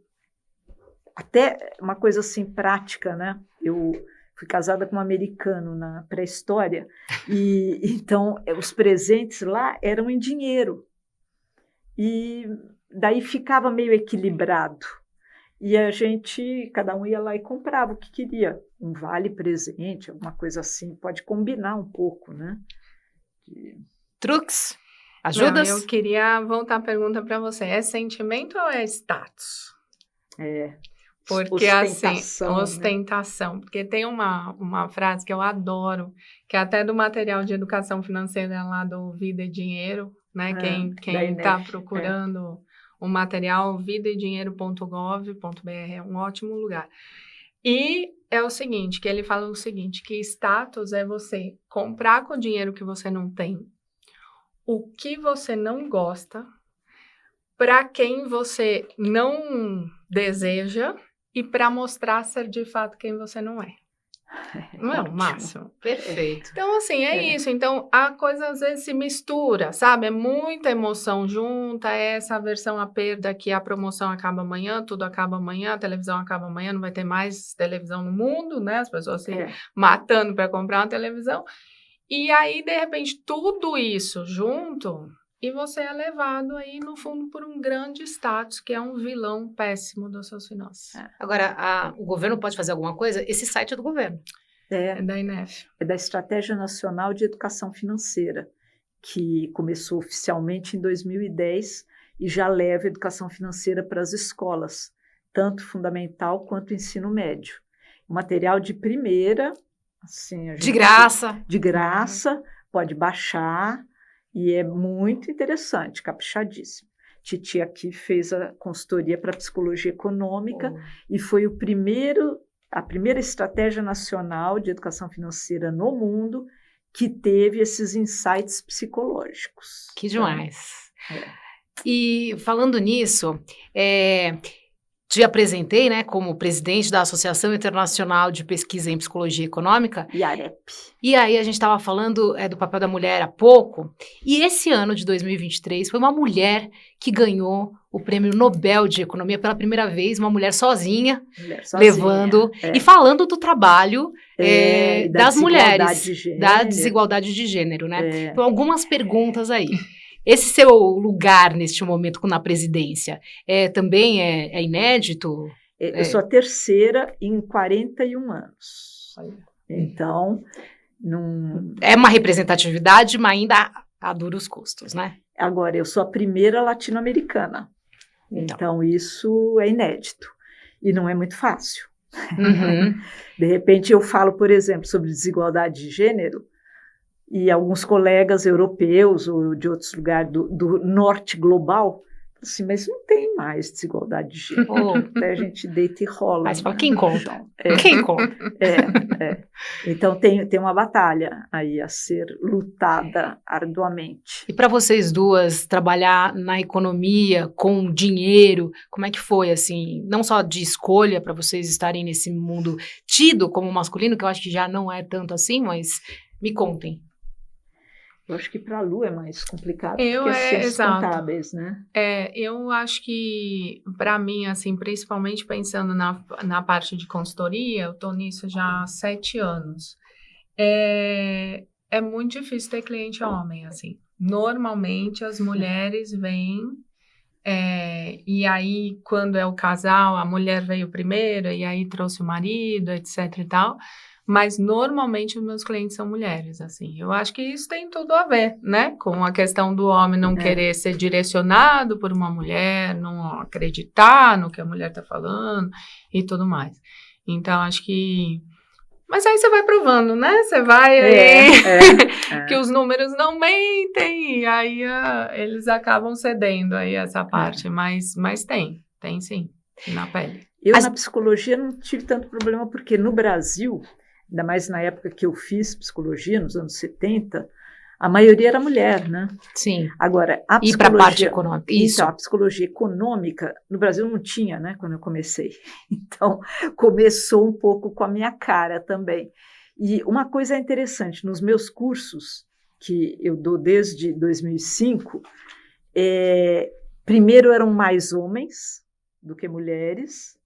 até uma coisa assim prática, né? Eu fui casada com um americano na pré-história, e então os presentes lá eram em dinheiro. E daí ficava meio equilibrado. E cada um ia lá e comprava o que queria. Um vale-presente, alguma coisa assim, pode combinar um pouco, né? Truques? Ajudas? Não, eu queria voltar a pergunta para você. É sentimento ou é status? Porque ostentação, ostentação. Né? Porque tem uma frase que eu adoro, que é até do material de educação financeira lá do Vida e Dinheiro, né? Quem está procurando o material, vidaedinheiro.gov.br é um ótimo lugar. E é o seguinte, que ele fala o seguinte, que status é você comprar com o dinheiro que você não tem, o que você não gosta, para quem você não deseja, e para mostrar ser de fato quem você não é. Não é o Ótimo. máximo? Perfeito. Então, assim, É. isso. Então, a coisa às vezes se mistura, sabe? É muita emoção junta, é essa aversão à perda que a promoção acaba amanhã, tudo acaba amanhã, a televisão acaba amanhã, não vai ter mais televisão no mundo, né? As pessoas se É. matando para comprar uma televisão. E aí, de repente, tudo isso junto, e você é levado aí, no fundo, por um grande status, que é um vilão péssimo das suas finanças. Agora, o governo pode fazer alguma coisa? Esse site é do governo. É da INEF. É da Estratégia Nacional de Educação Financeira, que começou oficialmente em 2010 e já leva educação financeira para as escolas, tanto fundamental quanto ensino médio. Material de primeira, assim, a De gente- graça. de graça, pode baixar, e é muito interessante, caprichadíssimo. Titi aqui fez a consultoria para psicologia econômica e foi a primeira estratégia nacional de educação financeira no mundo que teve esses insights psicológicos. Que demais. É. E falando nisso, te apresentei, né, como presidente da Associação Internacional de Pesquisa em Psicologia Econômica. E AREP. E aí a gente estava falando do papel da mulher há pouco. E esse ano de 2023 foi uma mulher que ganhou o Prêmio Nobel de Economia pela primeira vez, uma mulher sozinha, Mulher sozinha. levando É. e falando do trabalho E da das desigualdade mulheres, de gênero. da desigualdade de gênero, né? É. Então, algumas perguntas aí. Esse seu lugar neste momento na presidência também é inédito? Eu sou a terceira em 41 anos. Olha. Então, não... É uma representatividade, mas ainda a duros custos, né? Agora, eu sou a primeira latino-americana. Então, isso é inédito. E não é muito fácil. Uhum. De repente, eu falo, por exemplo, sobre desigualdade de gênero, e alguns colegas europeus ou de outros lugares do norte global, assim, mas não tem mais desigualdade de gênero. Oh. Até a gente deita e rola. Mas fala, né, quem no conta? chão. Quem conta? Então, tem uma batalha aí a ser lutada arduamente. E para vocês duas trabalhar na economia com dinheiro, como é que foi, assim, não só de escolha para vocês estarem nesse mundo tido como masculino, que eu acho que já não é tanto assim, mas me contem. Eu acho que para a Lu é mais complicado, Eu porque é ciências exato. contábeis, né? Eu acho que, para mim, assim, principalmente pensando na parte de consultoria, eu estou nisso já há 7 anos. É muito difícil ter cliente homem, assim. Normalmente, as mulheres vêm, e aí, quando é o casal, a mulher veio primeiro, e aí trouxe o marido, etc e tal. Mas, normalmente, os meus clientes são mulheres, assim. Eu acho que isso tem tudo a ver, né? Com a questão do homem não querer ser direcionado por uma mulher, não acreditar no que a mulher está falando e tudo mais. Então, acho que... Mas aí você vai provando, né? Você vai que os números não mentem, e aí eles acabam cedendo aí essa parte. Mas tem sim, na pele. Na psicologia não tive tanto problema, porque no Brasil... Ainda mais na época que eu fiz psicologia, nos anos 70, a maioria era mulher, né? Sim. Agora, a psicologia... E para a parte econômica. Isso. Então, a psicologia econômica, no Brasil não tinha, né? Quando eu comecei. Então, começou um pouco com a minha cara também. E uma coisa interessante, nos meus cursos, que eu dou desde 2005, primeiro eram mais homens do que mulheres.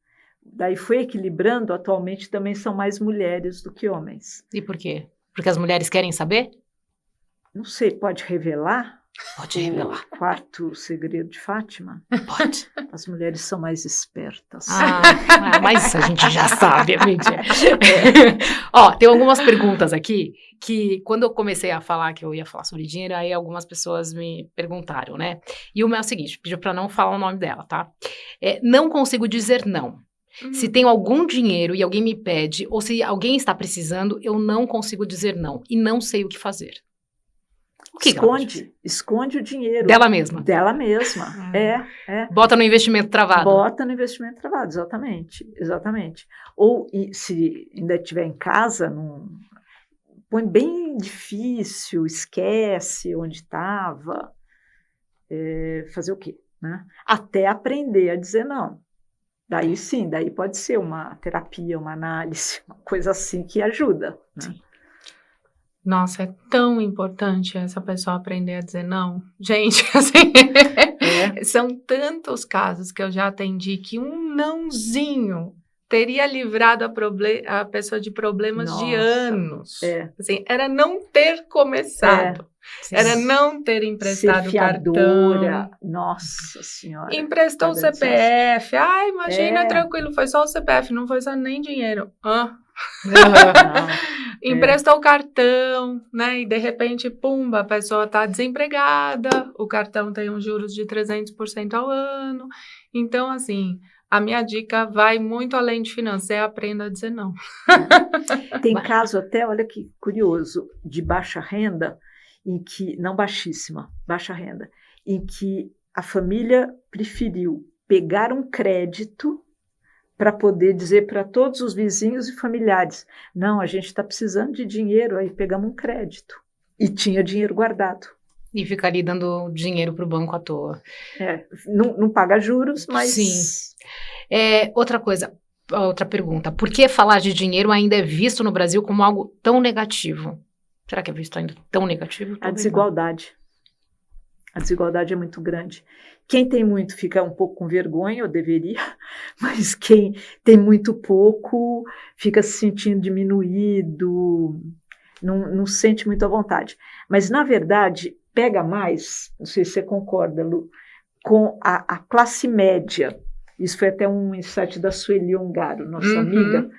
Daí foi equilibrando, atualmente também são mais mulheres do que homens. E por quê? Porque as mulheres querem saber? Não sei, pode revelar? Pode revelar. O quarto segredo de Fátima? Pode. As mulheres são mais espertas. Mas isso a gente já sabe, mentira. Ó, tem algumas perguntas aqui que quando eu comecei a falar que eu ia falar sobre dinheiro, aí algumas pessoas me perguntaram, né? E uma é o seguinte, pediu para não falar o nome dela, tá? Não consigo dizer não. Se tenho algum dinheiro e alguém me pede, ou se alguém está precisando, eu não consigo dizer não e não sei o que fazer. O que esconde o dinheiro. Dela mesma. Dela mesma, Bota no investimento travado. Bota no investimento travado, exatamente. Ou se ainda estiver em casa, põe bem difícil, esquece onde estava. Fazer o quê? Né? Até aprender a dizer não. Daí sim, daí pode ser uma terapia, uma análise, uma coisa assim que ajuda, né? Sim. Nossa, é tão importante essa pessoa aprender a dizer não. Gente, assim, são tantos casos que eu já atendi que um nãozinho teria livrado a pessoa de problemas de anos. Assim, era não ter começado. Era não ter emprestado o cartão. Nossa Senhora. Emprestou o CPF. Ai, imagina, tranquilo, foi só o CPF, não foi só nem dinheiro. Emprestou o cartão, né? E de repente, pumba, a pessoa está desempregada, o cartão tem uns juros de 300% ao ano. Então, assim, a minha dica vai muito além de financeiro, aprenda a dizer não. Tem caso até, olha que curioso, de baixa renda, em que, não baixíssima, baixa renda, em que a família preferiu pegar um crédito para poder dizer para todos os vizinhos e familiares, não, a gente está precisando de dinheiro, aí pegamos um crédito. E tinha dinheiro guardado. E fica ali dando dinheiro para o banco à toa. Não paga juros, mas... Sim. Outra coisa, outra pergunta. Por que falar de dinheiro ainda é visto no Brasil como algo tão negativo? Será que é visto ainda tão negativo? A desigualdade. A desigualdade é muito grande. Quem tem muito fica um pouco com vergonha, ou deveria, mas quem tem muito pouco fica se sentindo diminuído, não sente muito à vontade. Mas, na verdade, pega mais, não sei se você concorda, Lu, com a classe média. Isso foi até um insight da Sueli Ongaro, nossa amiga,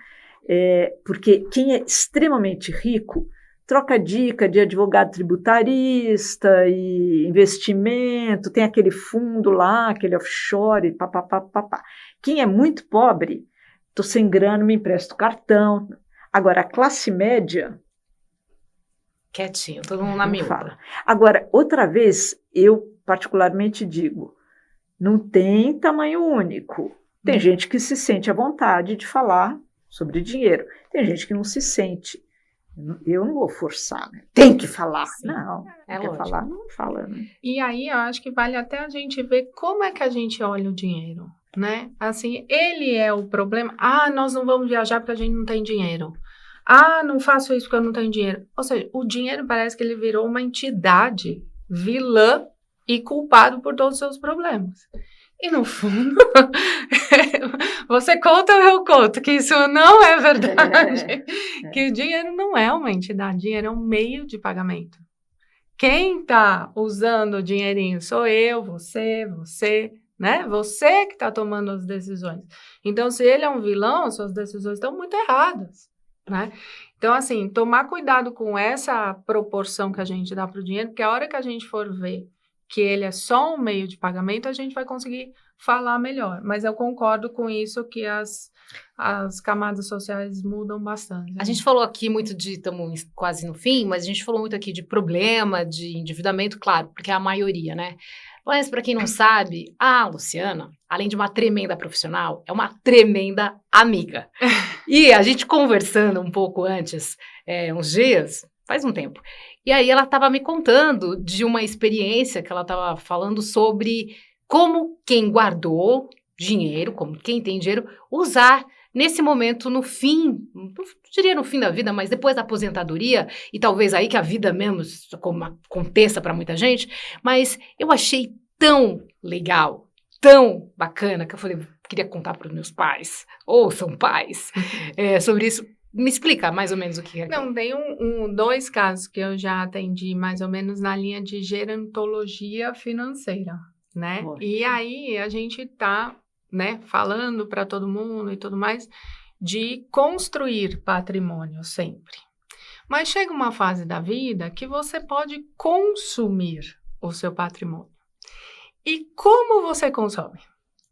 porque quem é extremamente rico troca dica de advogado tributarista e investimento, tem aquele fundo lá, aquele offshore, papapá. Quem é muito pobre, estou sem grana, me empresto cartão. Agora, a classe média... Quietinho, todo mundo na miúda. Agora, outra vez, eu particularmente digo, não tem tamanho único. Tem gente que se sente à vontade de falar sobre dinheiro. Tem gente que não se sente. Eu não vou forçar, né? Tem que falar. Sim. Não quer falar, não fala, né? E aí eu acho que vale até a gente ver como é que a gente olha o dinheiro, né? Assim, ele é o problema. Nós não vamos viajar porque a gente não tem dinheiro. Não faço isso porque eu não tenho dinheiro. Ou seja, o dinheiro parece que ele virou uma entidade vilã e culpado por todos os seus problemas. E no fundo, você conta ou eu conto que isso não é verdade. Que o dinheiro não é uma entidade, o dinheiro é um meio de pagamento. Quem está usando o dinheirinho sou eu, você, né? Você que está tomando as decisões. Então, se ele é um vilão, suas decisões estão muito erradas, né? Então, assim, tomar cuidado com essa proporção que a gente dá para o dinheiro, porque a hora que a gente for ver que ele é só um meio de pagamento, a gente vai conseguir falar melhor. Mas eu concordo com isso, que as camadas sociais mudam bastante. A gente falou aqui muito estamos quase no fim, mas a gente falou muito aqui de problema, de endividamento, claro, porque é a maioria, né? Mas para quem não sabe, a Luciana, além de uma tremenda profissional, é uma tremenda amiga. E a gente conversando um pouco antes, uns dias, faz um tempo, e aí ela estava me contando de uma experiência que ela estava falando sobre como quem guardou dinheiro, como quem tem dinheiro, usar nesse momento no fim, não diria no fim da vida, mas depois da aposentadoria, e talvez aí que a vida mesmo aconteça para muita gente, mas eu achei tão legal, tão bacana, que eu falei, queria contar para os meus pais, ou são pais, sobre isso. Me explica mais ou menos o que é. Não, tem dois casos que eu já atendi mais ou menos na linha de gerontologia financeira, né? E aí a gente tá, né, falando para todo mundo e tudo mais de construir patrimônio sempre. Mas chega uma fase da vida que você pode consumir o seu patrimônio. E como você consome?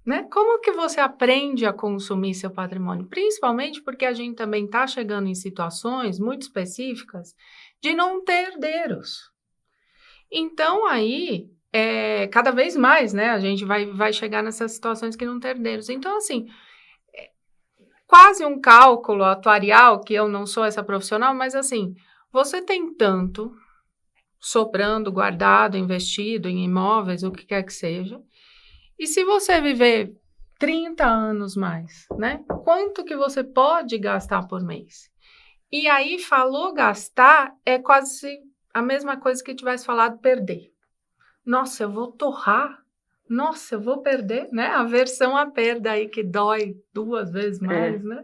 Né? Como que você aprende a consumir seu patrimônio? Principalmente porque a gente também está chegando em situações muito específicas de não ter herdeiros. Então, aí, cada vez mais, né, a gente vai chegar nessas situações que não tem herdeiros. Então, assim, quase um cálculo atuarial, que eu não sou essa profissional, mas assim, você tem tanto sobrando, guardado, investido em imóveis, o que quer que seja. E se você viver 30 anos mais, né? Quanto que você pode gastar por mês? E aí, falou gastar, é quase a mesma coisa que tivesse falado perder. Nossa, eu vou torrar? Nossa, eu vou perder, né? A aversão à perda aí que dói 2 vezes mais, né?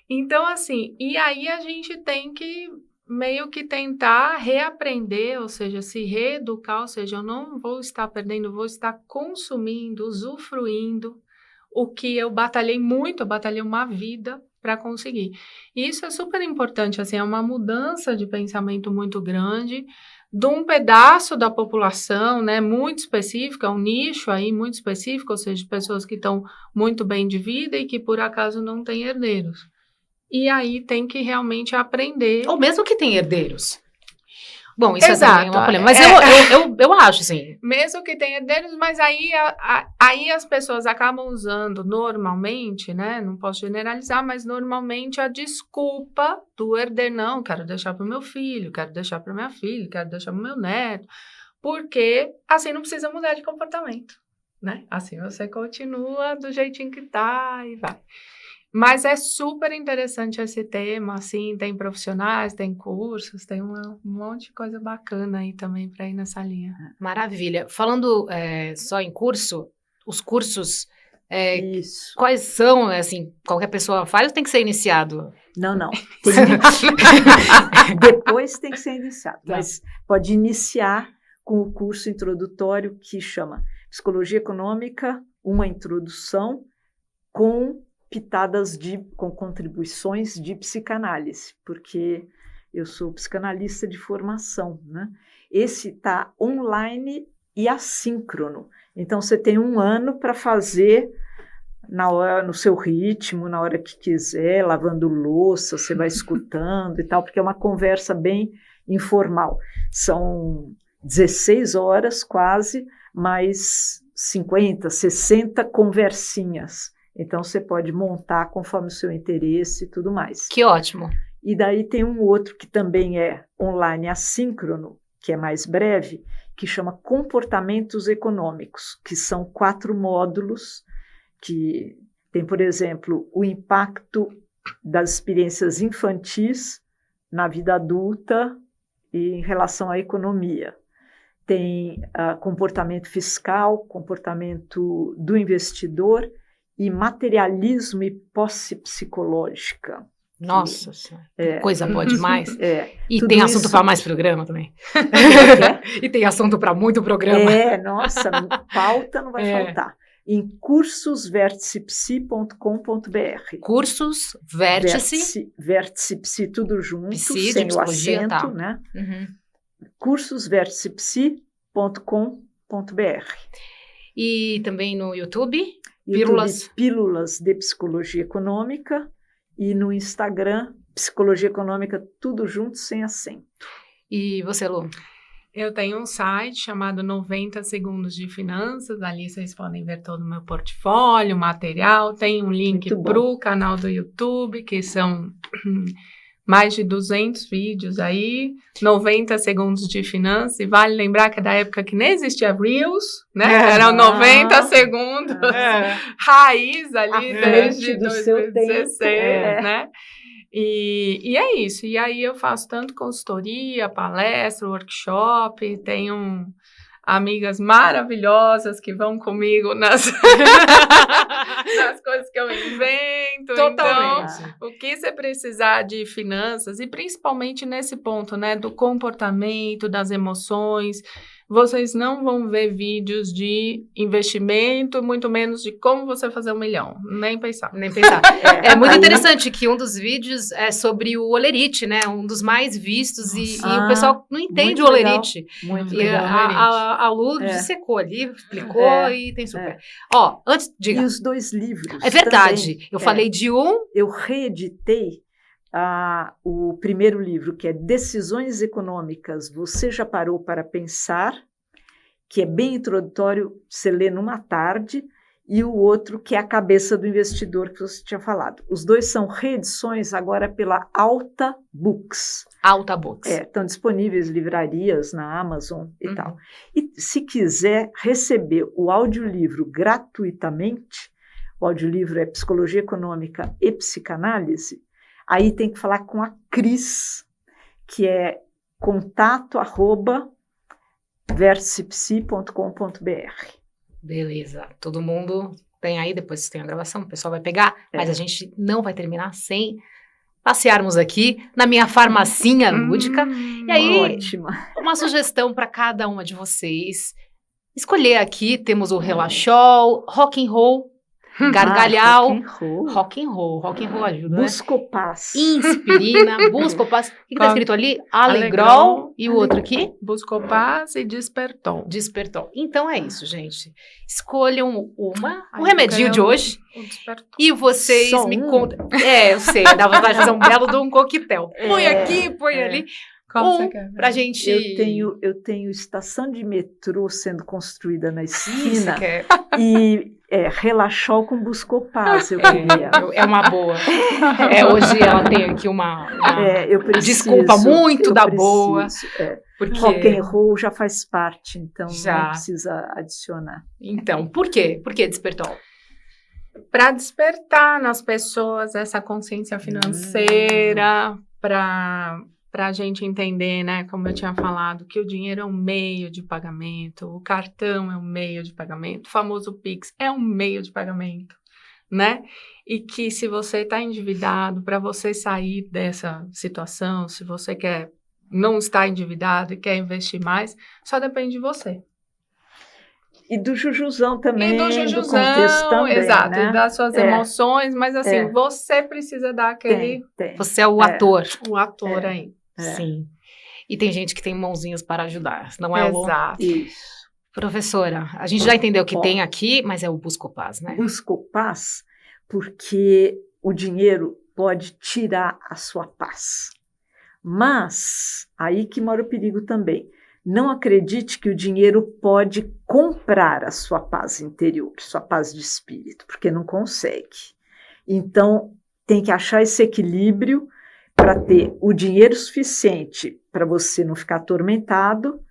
Então, assim, e aí a gente tem que meio que tentar reaprender, ou seja, se reeducar, ou seja, eu não vou estar perdendo, vou estar consumindo, usufruindo o que eu batalhei muito, eu batalhei uma vida para conseguir. E isso é super importante, assim, é uma mudança de pensamento muito grande, de um pedaço da população, né, muito específica, um nicho aí muito específico, ou seja, pessoas que estão muito bem de vida e que por acaso não têm herdeiros. E aí tem que realmente aprender. Ou mesmo que tem herdeiros. Bom, isso Exato, é também uma polêmica. Mas eu acho, assim. Mesmo que tenha herdeiros, mas aí as pessoas acabam usando normalmente, né? Não posso generalizar, mas normalmente a desculpa do herdeiro, não, quero deixar para o meu filho, quero deixar para minha filha, quero deixar para o meu neto, porque assim não precisa mudar de comportamento, né? Assim você continua do jeitinho que tá e vai. Mas é super interessante esse tema, assim, tem profissionais, tem cursos, tem um monte de coisa bacana aí também para ir nessa linha. Maravilha. Falando só em curso, os cursos, Isso. quais são, assim, qualquer pessoa faz ou tem que ser iniciado? Não. Depois tem que ser iniciado, mas pode iniciar com o curso introdutório que chama Psicologia Econômica, uma introdução com pitadas com contribuições de psicanálise, porque eu sou psicanalista de formação, né? Esse está online e assíncrono, então você tem 1 ano para fazer na hora, no seu ritmo, na hora que quiser, lavando louça, você vai escutando e tal, porque é uma conversa bem informal. São 16 horas quase, mais 50, 60 conversinhas. Então, você pode montar conforme o seu interesse e tudo mais. Que ótimo. E daí tem um outro que também é online assíncrono, que é mais breve, que chama Comportamentos Econômicos, que são 4 módulos que tem, por exemplo, o impacto das experiências infantis na vida adulta e em relação à economia. Tem comportamento fiscal, comportamento do investidor, e materialismo e posse psicológica. Nossa Senhora, coisa boa demais. E tudo tem assunto isso... para mais programa também. E tem assunto para muito programa. Nossa, pauta não vai faltar. Em cursosverticepsi.com.br. Cursos, vértice. Vértice, tudo junto, Psi, sem o acento, tal. né? Uhum. cursosverticepsi.com.br. E também no YouTube? Pílulas de Psicologia Econômica, e no Instagram, Psicologia Econômica, tudo junto, sem acento. E você, Lu? Eu tenho um site chamado 90 Segundos de Finanças, ali vocês podem ver todo o meu portfólio, material, tem um link para o canal do YouTube, que são mais de 200 vídeos aí, 90 segundos de finanças, e vale lembrar que é da época que nem existia Reels, né? Eram 90 segundos, raiz ali desde 2016, né? E é isso, e aí eu faço tanto consultoria, palestra, workshop, tenho amigas maravilhosas que vão comigo nas coisas que eu invento. Totalmente. Então, o que você precisar de finanças, e principalmente nesse ponto, né, do comportamento, das emoções, vocês não vão ver vídeos de investimento, muito menos de como você fazer 1 milhão. Nem pensar. Nem pensar. É muito interessante que um dos vídeos é sobre o olerite, né? Um dos mais vistos, e o pessoal não entende o olerite. Muito e legal. A Lu dissecou ali, explicou e tem super. Ó, antes, diga. E os 2 livros. É verdade. Também, eu falei de um. Eu reeditei o primeiro livro, que é Decisões Econômicas, Você Já Parou para Pensar, que é bem introdutório, você lê numa tarde, e o outro que é A Cabeça do Investidor, que você tinha falado. Os 2 são reedições agora pela Alta Books. Alta Books. Estão disponíveis em livrarias, na Amazon e tal. E se quiser receber o audiolivro gratuitamente, o audiolivro é Psicologia Econômica e Psicanálise, aí tem que falar com a Cris, que é contato@vertipsi.com.br. Beleza, todo mundo tem aí, depois tem a gravação, o pessoal vai pegar, mas a gente não vai terminar sem passearmos aqui na minha farmacinha lúdica. E aí, Ótima. uma sugestão para cada uma de vocês. Escolher aqui, temos o Relaxol, Rock and Roll, Gargalhau, Rock and Roll ajuda, né? Buscopass. Inspirina, Buscopass. O que tá escrito ali? Alegrol e o outro aqui? Buscopass e Despertol. Despertol. Então é isso, gente. Escolham um remedinho de hoje e vocês Só me um? contam. Eu sei, dá vontade de fazer um belo de um coquetel. Põe aqui, põe ali. Qual você quer? Pra gente... Eu tenho estação de metrô sendo construída na Isso, esquina que é... e Relaxol com Buscopass, eu queria. É uma boa. Hoje ela tem aqui uma Eu preciso, desculpa muito da boa. Porque... Rock and roll já faz parte, então Já. não precisa adicionar. Então, por quê? Por que Despertol? Para despertar nas pessoas essa consciência financeira, para a gente entender, né, como eu tinha falado, que o dinheiro é um meio de pagamento, o cartão é um meio de pagamento, o famoso Pix é um meio de pagamento, né? E que se você está endividado, para você sair dessa situação, se você não está endividado e quer investir mais, só depende de você. E do jujuzão também, E do contexto jujuzão, também, exato, né? e das suas emoções, mas assim, você precisa dar aquele... Tem. Você é o ator. O ator aí. Sim. E tem gente que tem mãozinhos para ajudar, não é o... Exato. Isso. Professora, a gente já entendeu que tem aqui, mas é o Buscopass, né? Buscopass, porque o dinheiro pode tirar a sua paz. Mas, aí que mora o perigo também. Não acredite que o dinheiro pode comprar a sua paz interior, sua paz de espírito, porque não consegue. Então, tem que achar esse equilíbrio para ter o dinheiro suficiente para você não ficar atormentado,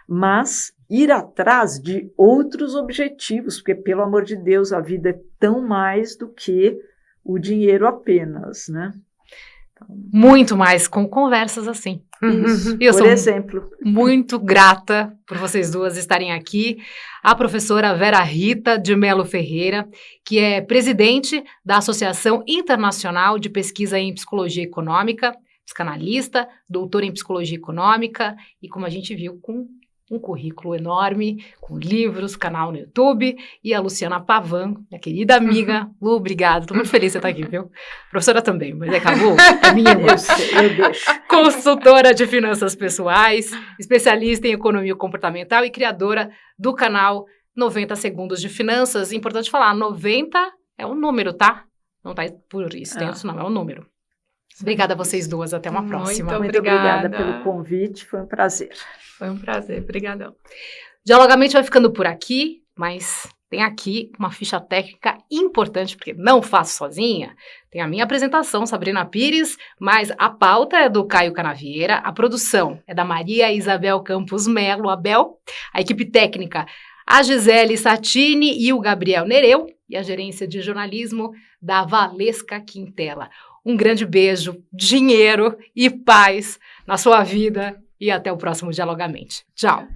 mas ir atrás de outros objetivos, porque, pelo amor de Deus, a vida é tão mais do que o dinheiro apenas, né? Muito mais com conversas assim. Isso, Eu por sou exemplo. muito grata por vocês duas estarem aqui. A professora Vera Rita de Mello Ferreira, que é presidente da Associação Internacional de Pesquisa em Psicologia Econômica, psicanalista, doutora em Psicologia Econômica e, como a gente viu, com um currículo enorme, com livros, canal no YouTube, e a Luciana Pavan, minha querida amiga. Lu, obrigada, estou muito feliz de você estar aqui, viu? Professora também, mas acabou? É minha irmã. Eu deixo. Consultora de finanças pessoais, especialista em economia comportamental e criadora do canal 90 Segundos de Finanças. Importante falar, 90 é um número, tá? Não tá por isso, tem outro não, é um número. Obrigada a vocês duas, até uma próxima. Muito obrigada pelo convite, foi um prazer. Foi um prazer, obrigadão. Dialogamente vai ficando por aqui, mas tem aqui uma ficha técnica importante, porque não faço sozinha. Tem a minha apresentação, Sabrina Pires, mas a pauta é do Caio Canavieira, a produção é da Maria Isabel Campos Melo, Abel, a equipe técnica, a Gisele Satini e o Gabriel Nereu, e a gerência de jornalismo da Valesca Quintela. Um grande beijo, dinheiro e paz na sua vida e até o próximo Dialogamente. Tchau!